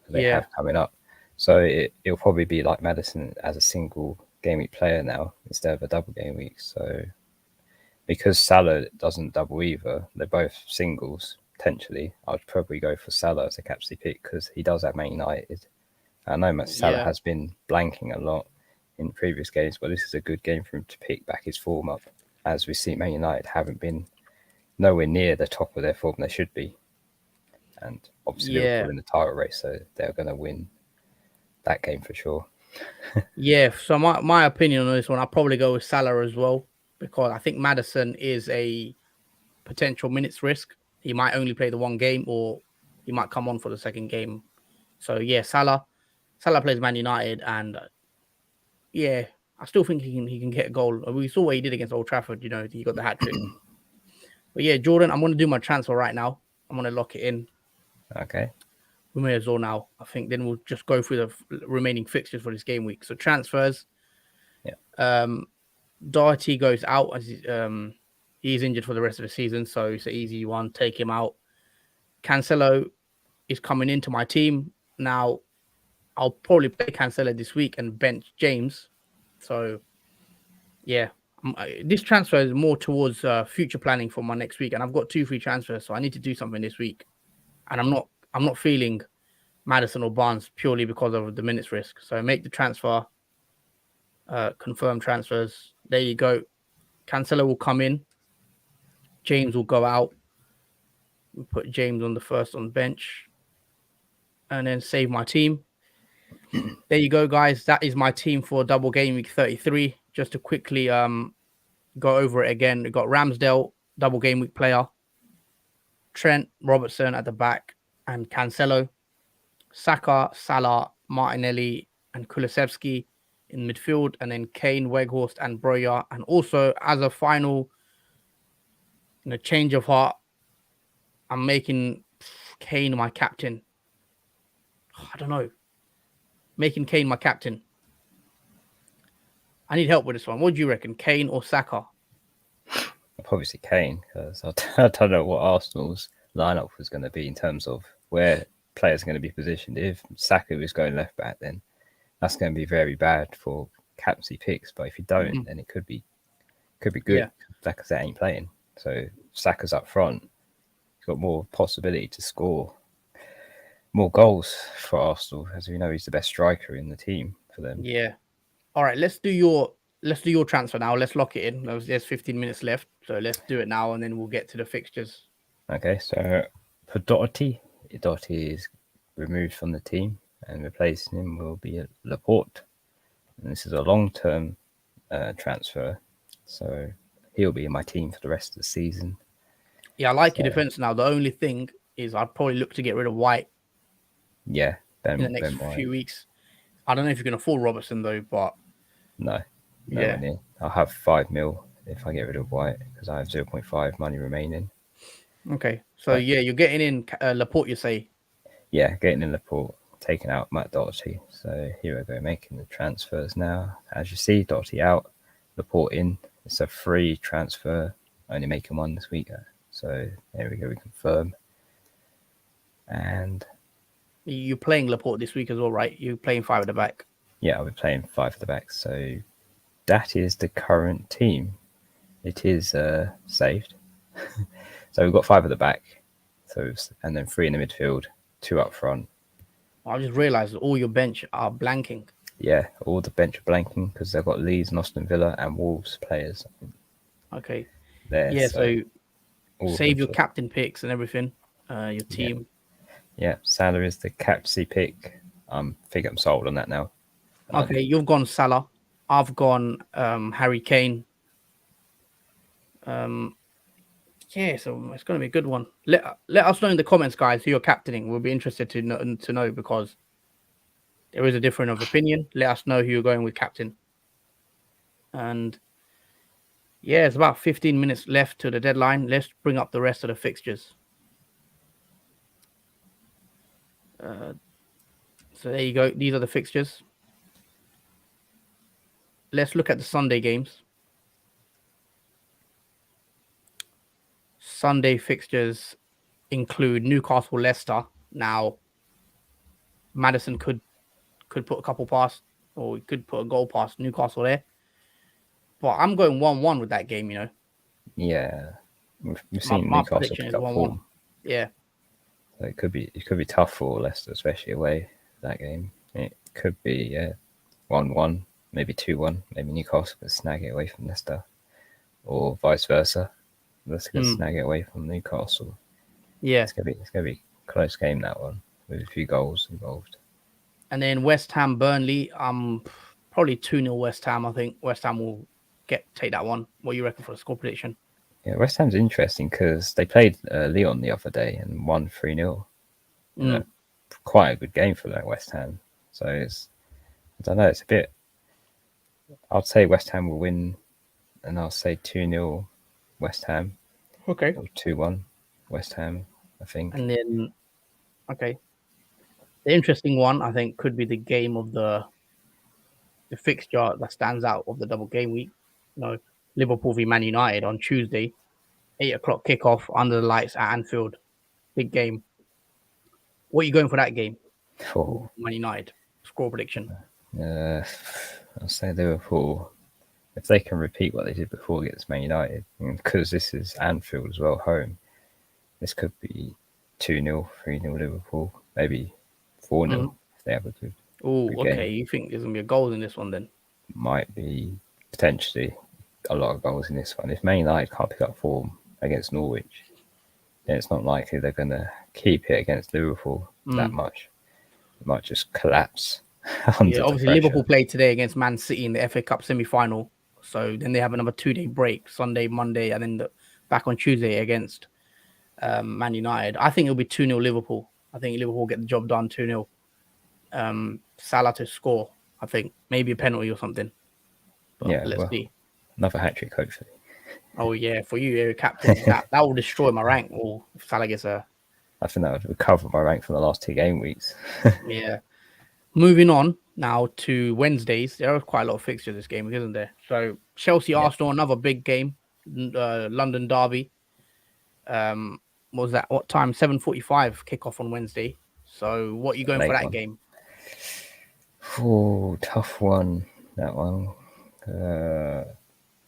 they have coming up. So it'll probably be like Maddison as a single game week player now instead of a double game week. So because Salah doesn't double either, they're both singles. Potentially, I'd probably go for Salah as a captaincy pick, because he does have Man United. I know Salah has been blanking a lot in previous games, but this is a good game for him to pick back his form up, as we see Man United haven't been nowhere near the top of their form they should be. And obviously Liverpool in the title race, so they're going to win that game for sure. Yeah, so my opinion on this one, I'll probably go with Salah as well, because I think Maddison is a potential minutes risk. He might only play the one game, or he might come on for the second game. So yeah, Salah plays Man United, and yeah, I still think he can get a goal. We saw what he did against Old Trafford. You know, he got the hat trick. But yeah, Jordan, I'm going to do my transfer right now. I'm going to lock it in. Okay. We may as well now. I think then we'll just go through the remaining fixtures for this game week. So transfers. Yeah. Doherty goes out as he's injured for the rest of the season, so it's an easy one. Take him out. Cancelo is coming into my team now. I'll probably play Cancelo this week and bench James. So yeah, this transfer is more towards future planning for my next week, and I've got 2 free transfers, so I need to do something this week. And I'm not feeling Maddison or Barnes purely because of the minutes risk. So make the transfer, confirm transfers. There you go. Cancelo will come in. James will go out. We'll put James on the first on the bench. And then save my team. There you go, guys. That is my team for Double Game Week 33. Just to quickly go over it again. We've got Ramsdale, Double Game Week player. Trent, Robertson at the back, and Cancelo. Saka, Salah, Martinelli, and Kulusevski in midfield. And then Kane, Weghorst, and Broja. And also, as a final change of heart, I'm making Kane my captain. I don't know. Making Kane my captain. I need help with this one. What do you reckon, Kane or Saka? I'll probably say Kane, because I don't know what Arsenal's lineup was going to be in terms of where players are going to be positioned. If Saka is going left back, then that's going to be very bad for captaincy picks. But if you don't, then it could be good. Yeah. Lacazette ain't playing, so Saka's up front. He's got more possibility to score more goals for Arsenal, as we know he's the best striker in the team for them. Yeah. All right, let's do your transfer now. Let's lock it in. There's 15 minutes left, so let's do it now, and then we'll get to the fixtures. Okay, so for Doherty is removed from the team, and replacing him will be Laporte. And this is a long-term transfer, so he'll be in my team for the rest of the season. Yeah, I like your defense now. The only thing is I'd probably look to get rid of White. Yeah, in the next few weeks. I don't know if you can afford Robertson though, but no. I'll have 5 mil if I get rid of White because I have 0.5 money remaining. Okay, so you're getting in Laporte, you say? Yeah, getting in Laporte, taking out Matt Doherty. So here we go, making the transfers now. As you see, Doherty out, Laporte in. It's a free transfer, only making one this week. So there we go, we confirm. And you're playing Laporte this week as well, right? You're playing 5 at the back. Yeah, I'll be playing 5 at the back. So that is the current team. It is saved. So we've got 5 at the back. And then 3 in the midfield, 2 up front. I just realised all your bench are blanking. Yeah, all the bench are blanking because they've got Leeds, Aston Villa, and Wolves players. Okay. There, yeah, so save your captain picks and everything. Your team. Yeah, Salah is the captaincy pick. I think I'm sold on that now. Okay, you've gone Salah. I've gone Harry Kane. Yeah, so it's going to be a good one. Let us know in the comments, guys, who you're captaining. We'll be interested to know because there is a difference of opinion. Let us know who you're going with captain. And yeah, it's about 15 minutes left to the deadline. Let's bring up the rest of the fixtures. So there you go. These are the fixtures. Let's look at the Sunday games. Sunday fixtures include Newcastle, Leicester. Now, Maddison could put a couple past, or he could put a goal past Newcastle there. But I'm going 1-1 with that game, you know. Yeah, we've seen Newcastle pick up 1-1. Form. Yeah, so it could be tough for Leicester, especially away. That game, it could be 1-1, maybe 2-1. Maybe Newcastle could snag it away from Leicester, or vice versa. Leicester could snag it away from Newcastle. Yeah, it's gonna be a close game, that one, with a few goals involved. And then West Ham, Burnley. Probably 2-0 West Ham. I think West Ham will take that one. What do you reckon for the score prediction? Yeah, West Ham's interesting because they played Lyon the other day and won 3-0. Quite a good game for that West Ham. So I don't know, it's a bit. I'd say West Ham will win, and I'll say 2-0 West Ham. Okay. Or 2-1 West Ham, I think. And then, okay. The interesting one, I think, could be the game of the fixture that stands out of the double game week. Liverpool v Man United on Tuesday, 8:00 kickoff under the lights at Anfield. Big game. What are you going for that game? For Man United score prediction. I'll say Liverpool. If they can repeat what they did before against Man United, because this is Anfield as well, home, this could be 2-0, 3-0 Liverpool, maybe 4-0 if they have a good Oh, game. okay. You think there's gonna be a goal in this one then? Might be potentially a lot of goals in this one. If Man United can't pick up form against Norwich, then it's not likely they're going to keep it against Liverpool that much. It might just collapse under the Obviously pressure. Liverpool played today against Man City in the FA Cup semi-final. So then they have another 2-day break, Sunday, Monday, and then back on Tuesday against Man United. I think it'll be 2-0 Liverpool. I think Liverpool will get the job done 2-0. Salah to score. I think maybe a penalty or something. But let's see. Another hat-trick, hopefully. Oh, yeah. For you, you're captain. that will destroy my rank. Or if Salah gets a... I think that would recover my rank from the last 2 game weeks. Yeah. Moving on now to Wednesdays. There are quite a lot of fixtures this game, isn't there? So Chelsea, Arsenal, another big game. London derby. What was that? What time? 7:45 kickoff on Wednesday. So what are you going for that game? Oh, tough one. That one.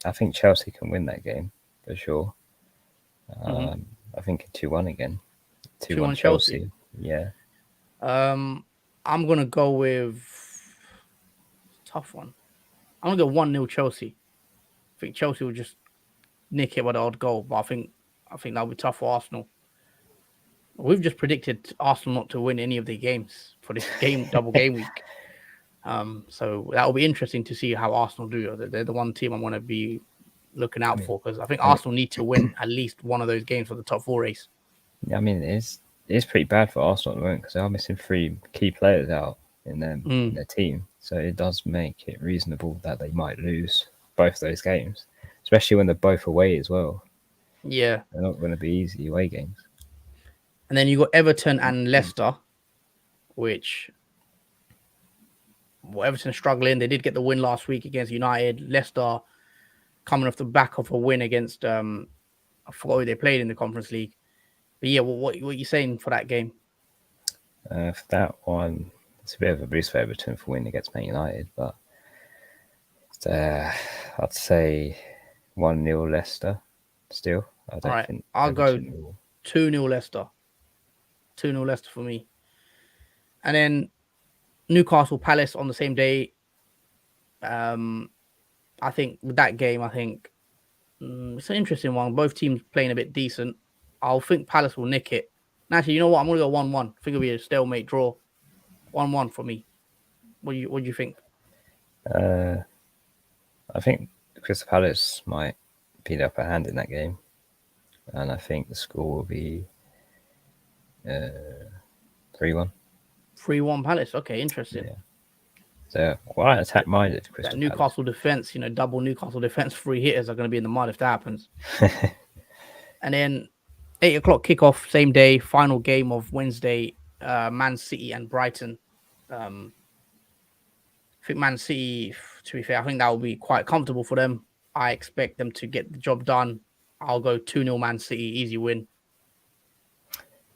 I think Chelsea can win that game for sure. I think 2-1 again. 2-1 Chelsea. Yeah. I'm gonna go with tough one. I'm gonna go 1-0 Chelsea. I think Chelsea will just nick it with the odd goal, but I think that'll be tough for Arsenal. We've just predicted Arsenal not to win any of the games for this game, double game week. So that will be interesting to see how Arsenal do. They're the one team I want to be looking out for, because I think Arsenal need to win at least one of those games for the top 4 race. Yeah, I mean, it's pretty bad for Arsenal at the moment because they are missing 3 key players out in their team. So it does make it reasonable that they might lose both those games, especially when they're both away as well. Yeah. They're not going to be easy away games. And then you got Everton and Leicester, which Everton struggling. They did get the win last week against United. Leicester coming off the back of a win against I forgot who they played in the Conference League. But yeah, what are you saying for that game? For that one, it's a bit of a boost for Everton for winning against Man United, but I'd say 1-0 Leicester still. I don't think I'll go 2-0 Leicester. 2-0 Leicester for me. And then Newcastle Palace on the same day. I think with that game, it's an interesting one. Both teams playing a bit decent. I'll think Palace will nick it. And actually, you know what? I'm going to go 1-1. I think it'll be a stalemate draw. 1-1 for me. What do you think? I think Crystal Palace might be the upper hand in that game. And I think the score will be 3-1. 3-1 Palace. Okay, interesting. Yeah. They're quite attack-minded, Crystal Palace. Newcastle defense, double Newcastle defense, 3 hitters are going to be in the mud if that happens. And then 8 o'clock kickoff, same day, final game of Wednesday, Man City and Brighton. I think Man City, to be fair, I think that will be quite comfortable for them. I expect them to get the job done. I'll go 2-0 Man City, easy win.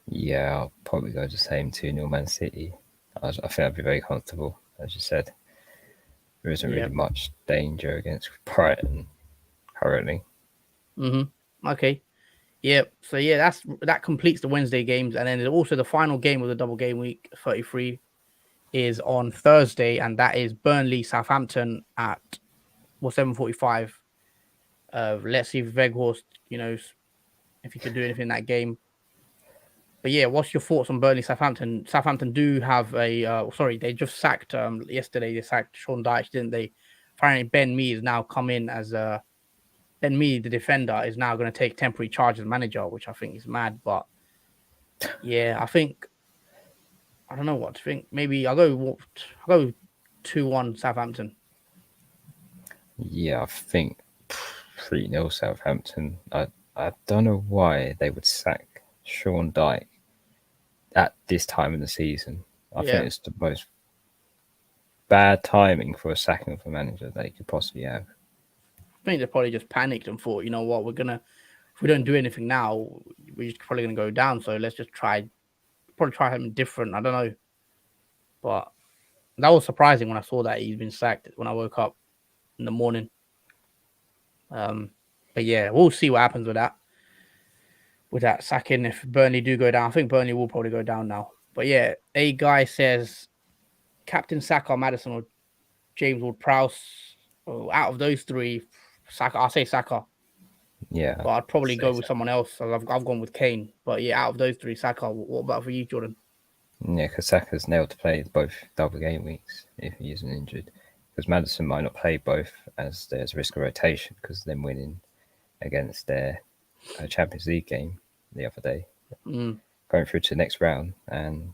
Yeah, I'll probably go the same 2-0 Man City. I think I'd be very comfortable, as you said. There isn't really much danger against Brighton currently. Okay. Yeah. So yeah, that completes the Wednesday games, and then also the final game of the double game week 33 is on Thursday, and that is Burnley Southampton at 7:45. Let's see if Weghorst, if he could do anything in that game. But yeah, what's your thoughts on Burnley Southampton? Southampton do have they just sacked yesterday. They sacked Sean Dyche, didn't they? Apparently, Ben Mee is now come in as Ben Mee, the defender, is now going to take temporary charge as manager, which I think is mad. But yeah, I don't know what to think. Maybe I'll go 2-1 Southampton. Yeah, I think 3-0 Southampton. I don't know why they would sack Sean Dyche at this time in the season. I think it's the most bad timing for a sacking of a manager they could possibly have. I think they probably just panicked and thought, you know what, if we don't do anything now, we're just probably gonna go down. So let's just try something different. I don't know, but that was surprising when I saw that he's been sacked when I woke up in the morning. But yeah, we'll see what happens with that sacking. If Burnley do go down, I think Burnley will probably go down now. But yeah, a guy says Captain Saka, Madison, or James Ward-Prowse. Oh, out of those three, Saka. I'll say Saka, Yeah, but I'd probably say go with so. someone else. I've gone with Kane. But yeah, out of those three, Saka. What about for you, Jordan? Yeah, because Saka's nailed to play both double game weeks if he isn't injured. Because Madison might not play both, as there's risk of rotation because them winning against their Champions League game the other day, going through to the next round, and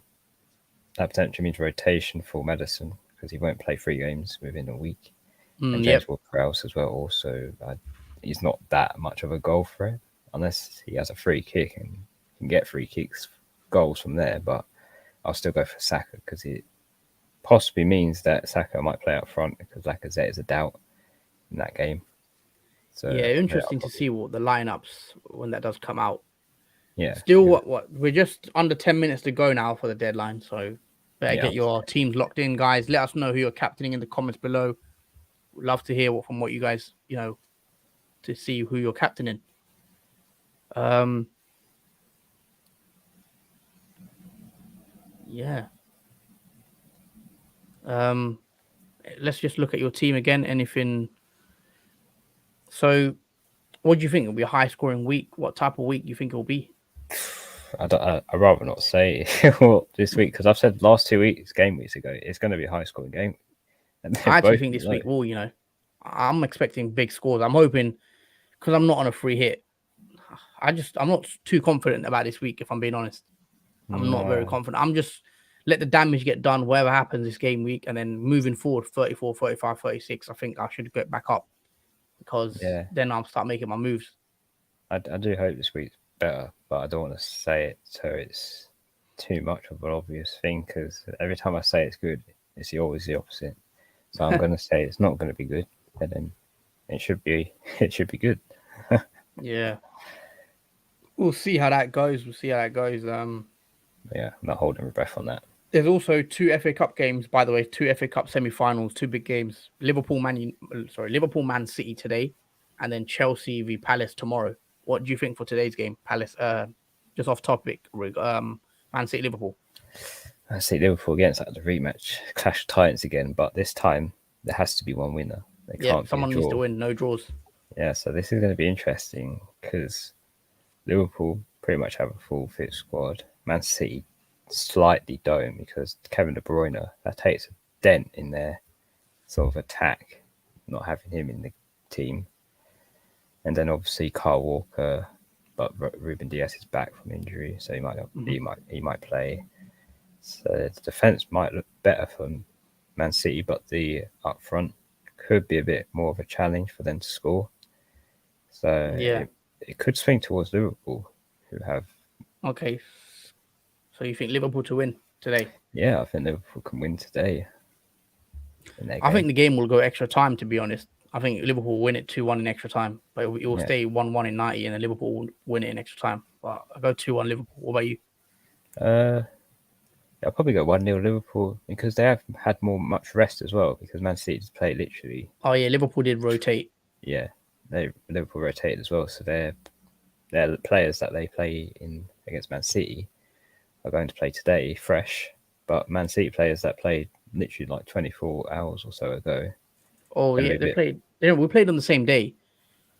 that potentially means rotation for Madison because he won't play 3 games within a week. And Yep. James Ward-Prowse as well. Also, he's not that much of a goal threat unless he has a free kick and can get free kicks, goals from there. But I'll still go for Saka because it possibly means that Saka might play up front because Lacazette is a doubt in that game. So yeah, interesting to see what the lineups when that does come out. Yeah. Still, what we're just under 10 minutes to go now for the deadline, so better get your teams locked in, guys. Let us know who you're captaining in the comments below. We'd love to hear from what you guys, to see who you're captaining. Yeah. Let's just look at your team again. Anything? So, what do you think? It'll be a high-scoring week. What type of week do you think it'll be? I'd rather not say this week because I've said last 2 weeks, game weeks ago, it's going to be a high-scoring game. And I actually think this week will. I'm expecting big scores. I'm hoping because I'm not on a free hit. I'm not too confident about this week. If I'm being honest, I'm not very confident. I'm just let the damage get done. Whatever happens this game week, and then moving forward, 34, 35, 36. I think I should get back up because then I'll start making my moves. I do hope this week's better, but I don't want to say it so it's too much of an obvious thing because every time I say it's good, it's always the opposite. So I'm going to say it's not going to be good, and then it should be good. Yeah, we'll see how that goes. Yeah, I'm not holding my breath on that. There's also 2 FA Cup games, by the way, 2 FA Cup semi-finals, 2 big games. Liverpool Man City today, and then Chelsea v Palace tomorrow. What do you think for today's game, Palace? Just off topic, Man City Liverpool. I see Liverpool against the rematch, Clash of Titans again, but this time there has to be one winner. Someone needs to win, no draws. Yeah, so this is going to be interesting because Liverpool pretty much have a full fit squad. Man City slightly don't because Kevin De Bruyne, that takes a dent in their sort of attack, not having him in the team. And then obviously Kyle Walker, but Ruben Dias is back from injury, so he might play. So the defense might look better for Man City, but the up front could be a bit more of a challenge for them to score. So it could swing towards Liverpool, who have. Okay. So you think Liverpool to win today? Yeah, I think Liverpool can win today. I think the game will go extra time, to be honest. I think Liverpool will win it 2-1 in extra time, but it will stay 1-1 in 90, and then Liverpool will win it in extra time. But I go 2-1 Liverpool. What about you? I'll probably go 1-0 Liverpool because they have had much rest as well because Man City just played literally. Oh yeah, Liverpool did rotate. Yeah, Liverpool rotated as well, so they're the players that they play in against Man City are going to play today fresh, but Man City players that played literally like 24 hours or so ago. Oh yeah, they played. We played on the same day.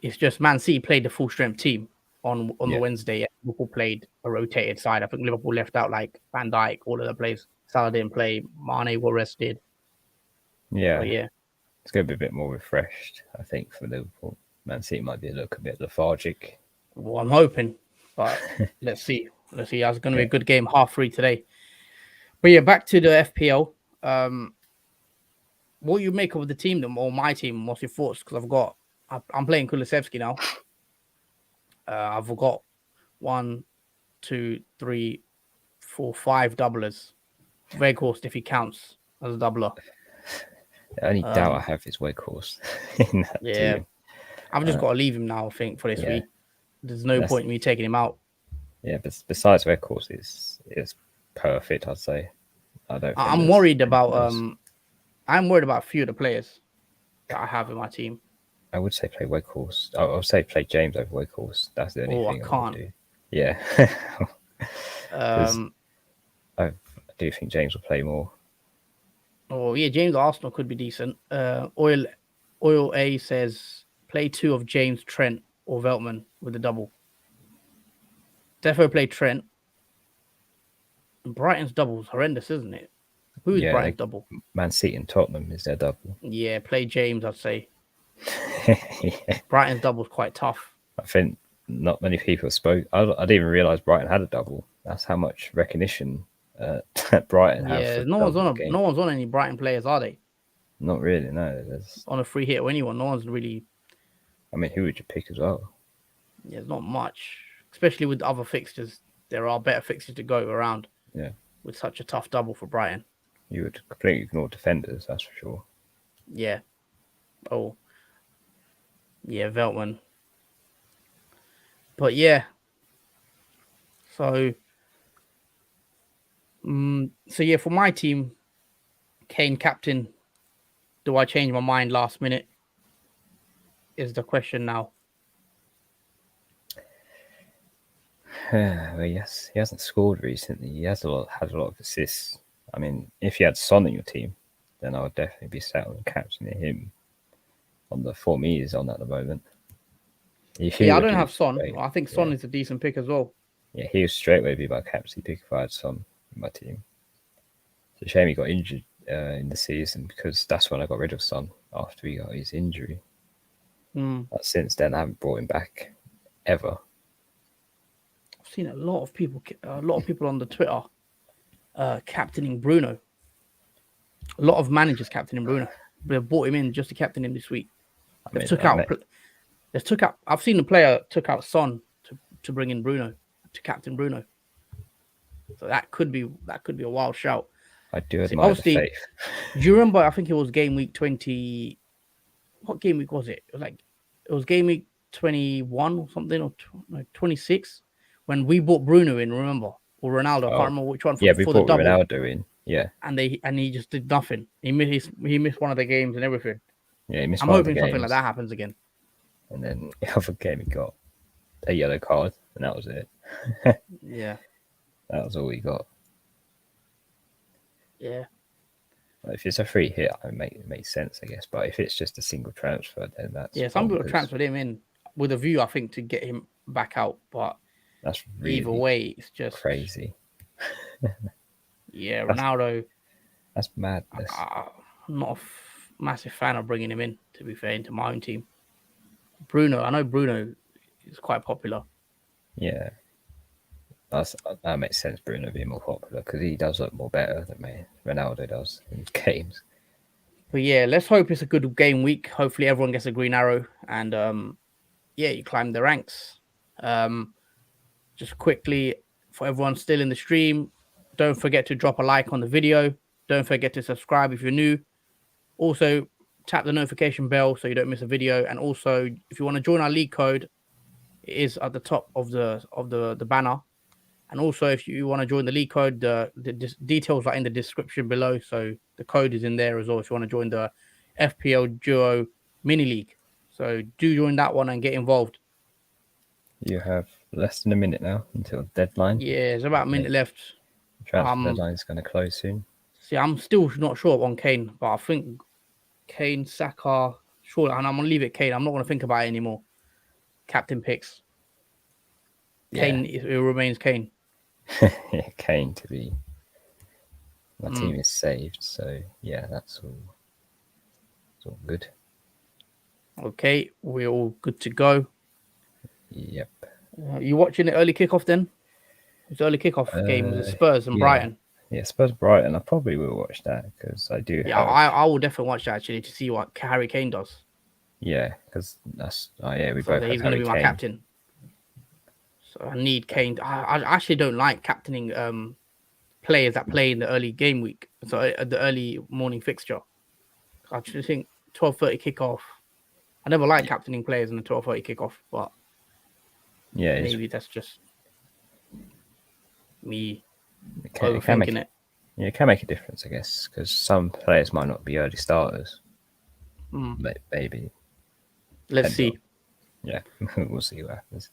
It's just Man City played the full strength team on the Wednesday. Liverpool played a rotated side. I think Liverpool left out like Van Dijk, all of the players. Salah didn't play. Mane were rested. Yeah, so, yeah. It's going to be a bit more refreshed, I think, for Liverpool. Man City might be a bit lethargic. Well, I'm hoping, but let's see. It's going to be a good game, 3:30 today. But yeah, back to the FPL. What you make of the team, or my team? What's your thoughts? Because I'm playing Qgvfzs now. I've got 1, 2, 3, 4, 5 doublers. Weghorst, if he counts as a doubler. The only doubt I have is Weghorst in that team. I've just got to leave him now, I think, for this week. There's no point in me taking him out. Yeah, but besides Weghorst, it's perfect, I'd say. I'm worried about I'm worried about a few of the players that I have in my team. I would say play Weghorst. I would say play James over Weghorst. That's the only thing I would do. Yeah. do think James will play more. Oh yeah, James Arsenal could be decent. Oil A says play 2 of James, Trent, or Veltman with the double. Defo play Trent. Brighton's double is horrendous, isn't it? Who is Brighton's double? Man City and Tottenham is their double. Yeah, play James, I'd say. Yeah. Brighton's double is quite tough. I think not many people spoke. I didn't even realise Brighton had a double. That's how much recognition Brighton have. Yeah, no one's on any Brighton players, are they? Not really, no. There's on a free hit or anyone. No one's really. I mean, who would you pick as well? Yeah, there's not much, especially with other fixtures. There are better fixtures to go around. Yeah. With such a tough double for Brighton. You would completely ignore defenders, that's for sure. Yeah. Oh. Yeah, Veltman. But yeah. So yeah, for my team, Kane captain. Do I change my mind last minute? Is the question now. Well, yes, he hasn't scored recently. He has had a lot of assists. I mean, if you had Son in your team, then I would definitely be set on captaining him on the form he is on at the moment. Yeah, I don't have Son. I think Son is a decent pick as well. Yeah, he was straight away be my captain pick if I had Son in my team. It's a shame he got injured in the season because that's when I got rid of Son after he got his injury. But since then, I haven't brought him back ever. I've seen a lot of people on the Twitter captaining Bruno. A lot of managers captaining Bruno. They brought him in just to captain him this week. I've seen the player took out Son to bring in Bruno to captain Bruno. So that could be a wild shout. I do admire the faith. Do you remember? I think it was game week 20. What game week was it? It was game week 21 or something, or 26 when we bought Bruno in. Remember, or Ronaldo? I can't remember which one. We bought Ronaldo in. Yeah, and he just did nothing. He missed one of the games and everything. Yeah, he missed. I'm hoping something like that happens again. And then the other game he got a yellow card, and that was it. Yeah, that was all he got. Yeah. If it's a free hit, it makes sense, I guess. But if it's just a single transfer, then that's some people transferred him in with a view, I think, to get him back out. But that's really either way, it's just crazy. Yeah, Ronaldo. That's madness. I'm not a massive fan of bringing him in, to be fair, into my own team. Bruno, I know Bruno is quite popular. Yeah. That makes sense, Bruno being more popular, because he does look more better than Ronaldo does in games. But yeah, let's hope it's a good game week. Hopefully everyone gets a green arrow and you climb the ranks. Just quickly, for everyone still in the stream, don't forget to drop a like on the video. Don't forget to subscribe if you're new. Also, tap the notification bell so you don't miss a video. And also, if you want to join our league code, it is at the top of the banner. And also, if you want to join the league code, the details are in the description below. So the code is in there as well if you want to join the FPL Duo Mini League. So do join that one and get involved. You have less than a minute now until deadline. Yeah, it's about a minute left. Transfer deadline is going to close soon. See, I'm still not sure on Kane, but I think Kane, Saka, sure, and I'm going to leave it Kane. I'm not going to think about it anymore. Captain picks. Kane, it remains Kane. Yeah, Kane to be. My team is saved, so yeah, that's all good. Okay, we're all good to go. Yep. You watching the early kickoff then? It's the early kickoff game with Spurs and Brighton. Yeah, Spurs Brighton. I probably will watch that because I do. Yeah, I will definitely watch that actually to see what Harry Kane does. Yeah, because that's we so both. He's going to be my captain. So I need Kane. I actually don't like captaining players that play in the early game week. So the early morning fixture. I just think 12:30 kickoff. I never like captaining players in the 12:30 kickoff, but yeah, maybe that's just me overthinking it. Yeah, it can make a difference, I guess, because some players might not be early starters. Maybe. Let's see. Yeah, we'll see what happens.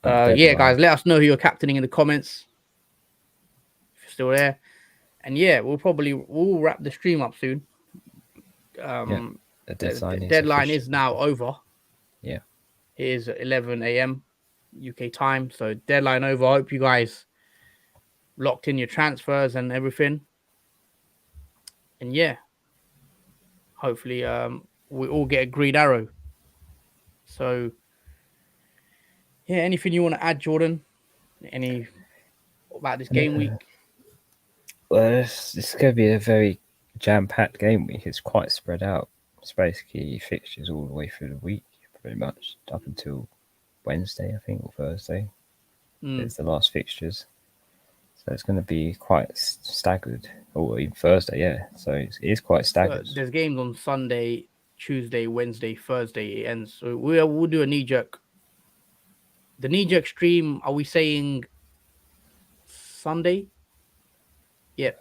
Guys, let us know who you're captaining in the comments. If you're still there. And yeah, we'll wrap the stream up soon. The The deadline is now over. Yeah. It is 11 a.m. UK time, so deadline over. I hope you guys locked in your transfers and everything. And yeah, hopefully we all get a green arrow. So yeah, anything you want to add, Jordan? Any about this game week? Well, it's going to be a very jam-packed game week. It's quite spread out. It's basically fixtures all the way through the week, pretty much up until Wednesday, I think, or Thursday. It's the last fixtures. So it's going to be quite staggered, or even Thursday, yeah. So it is quite staggered. There's games on Sunday, Tuesday, Wednesday, Thursday. It ends. So we'll do a knee-jerk. The knee-jerk stream, are we saying Sunday? Yeah.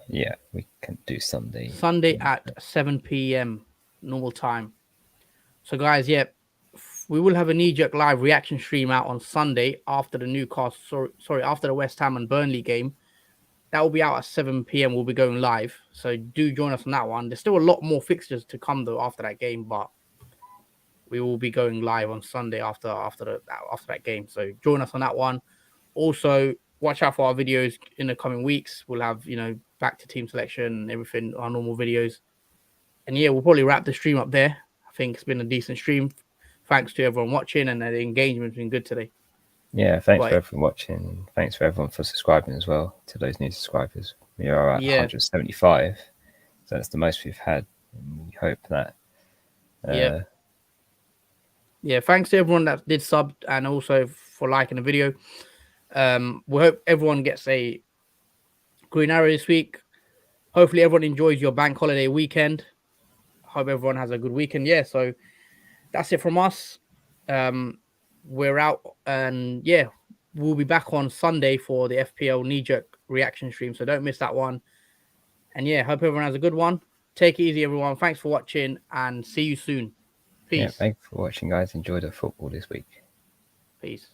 Yeah, we can do Sunday. Sunday at 7 p.m. normal time. So guys, yeah, we will have a knee-jerk live reaction stream out on Sunday after the Newcastle, after the West Ham and Burnley game. That will be out at 7 p.m. We'll be going live. So do join us on that one. There's still a lot more fixtures to come though after that game, but we will be going live on Sunday after that game. So join us on that one. Also, watch out for our videos in the coming weeks. We'll have, back to team selection and everything, our normal videos. And yeah, we'll probably wrap the stream up there. I think it's been a decent stream. Thanks to everyone watching, and the engagement's been good today. Yeah, thanks for everyone watching. Thanks for everyone for subscribing as well, to those new subscribers. We are at 175. So that's the most we've had. And we hope that. Yeah, thanks to everyone that did sub and also for liking the video. We hope everyone gets a green arrow this week. Hopefully everyone enjoys your bank holiday weekend. Hope everyone has a good weekend. Yeah, so that's it from us. We're out, and yeah, we'll be back on Sunday for the FPL knee-jerk reaction stream, so don't miss that one. And yeah, hope everyone has a good one. Take it easy, everyone. Thanks for watching, and see you soon. Peace. Yeah, thanks for watching, guys. Enjoy the football this week. Peace.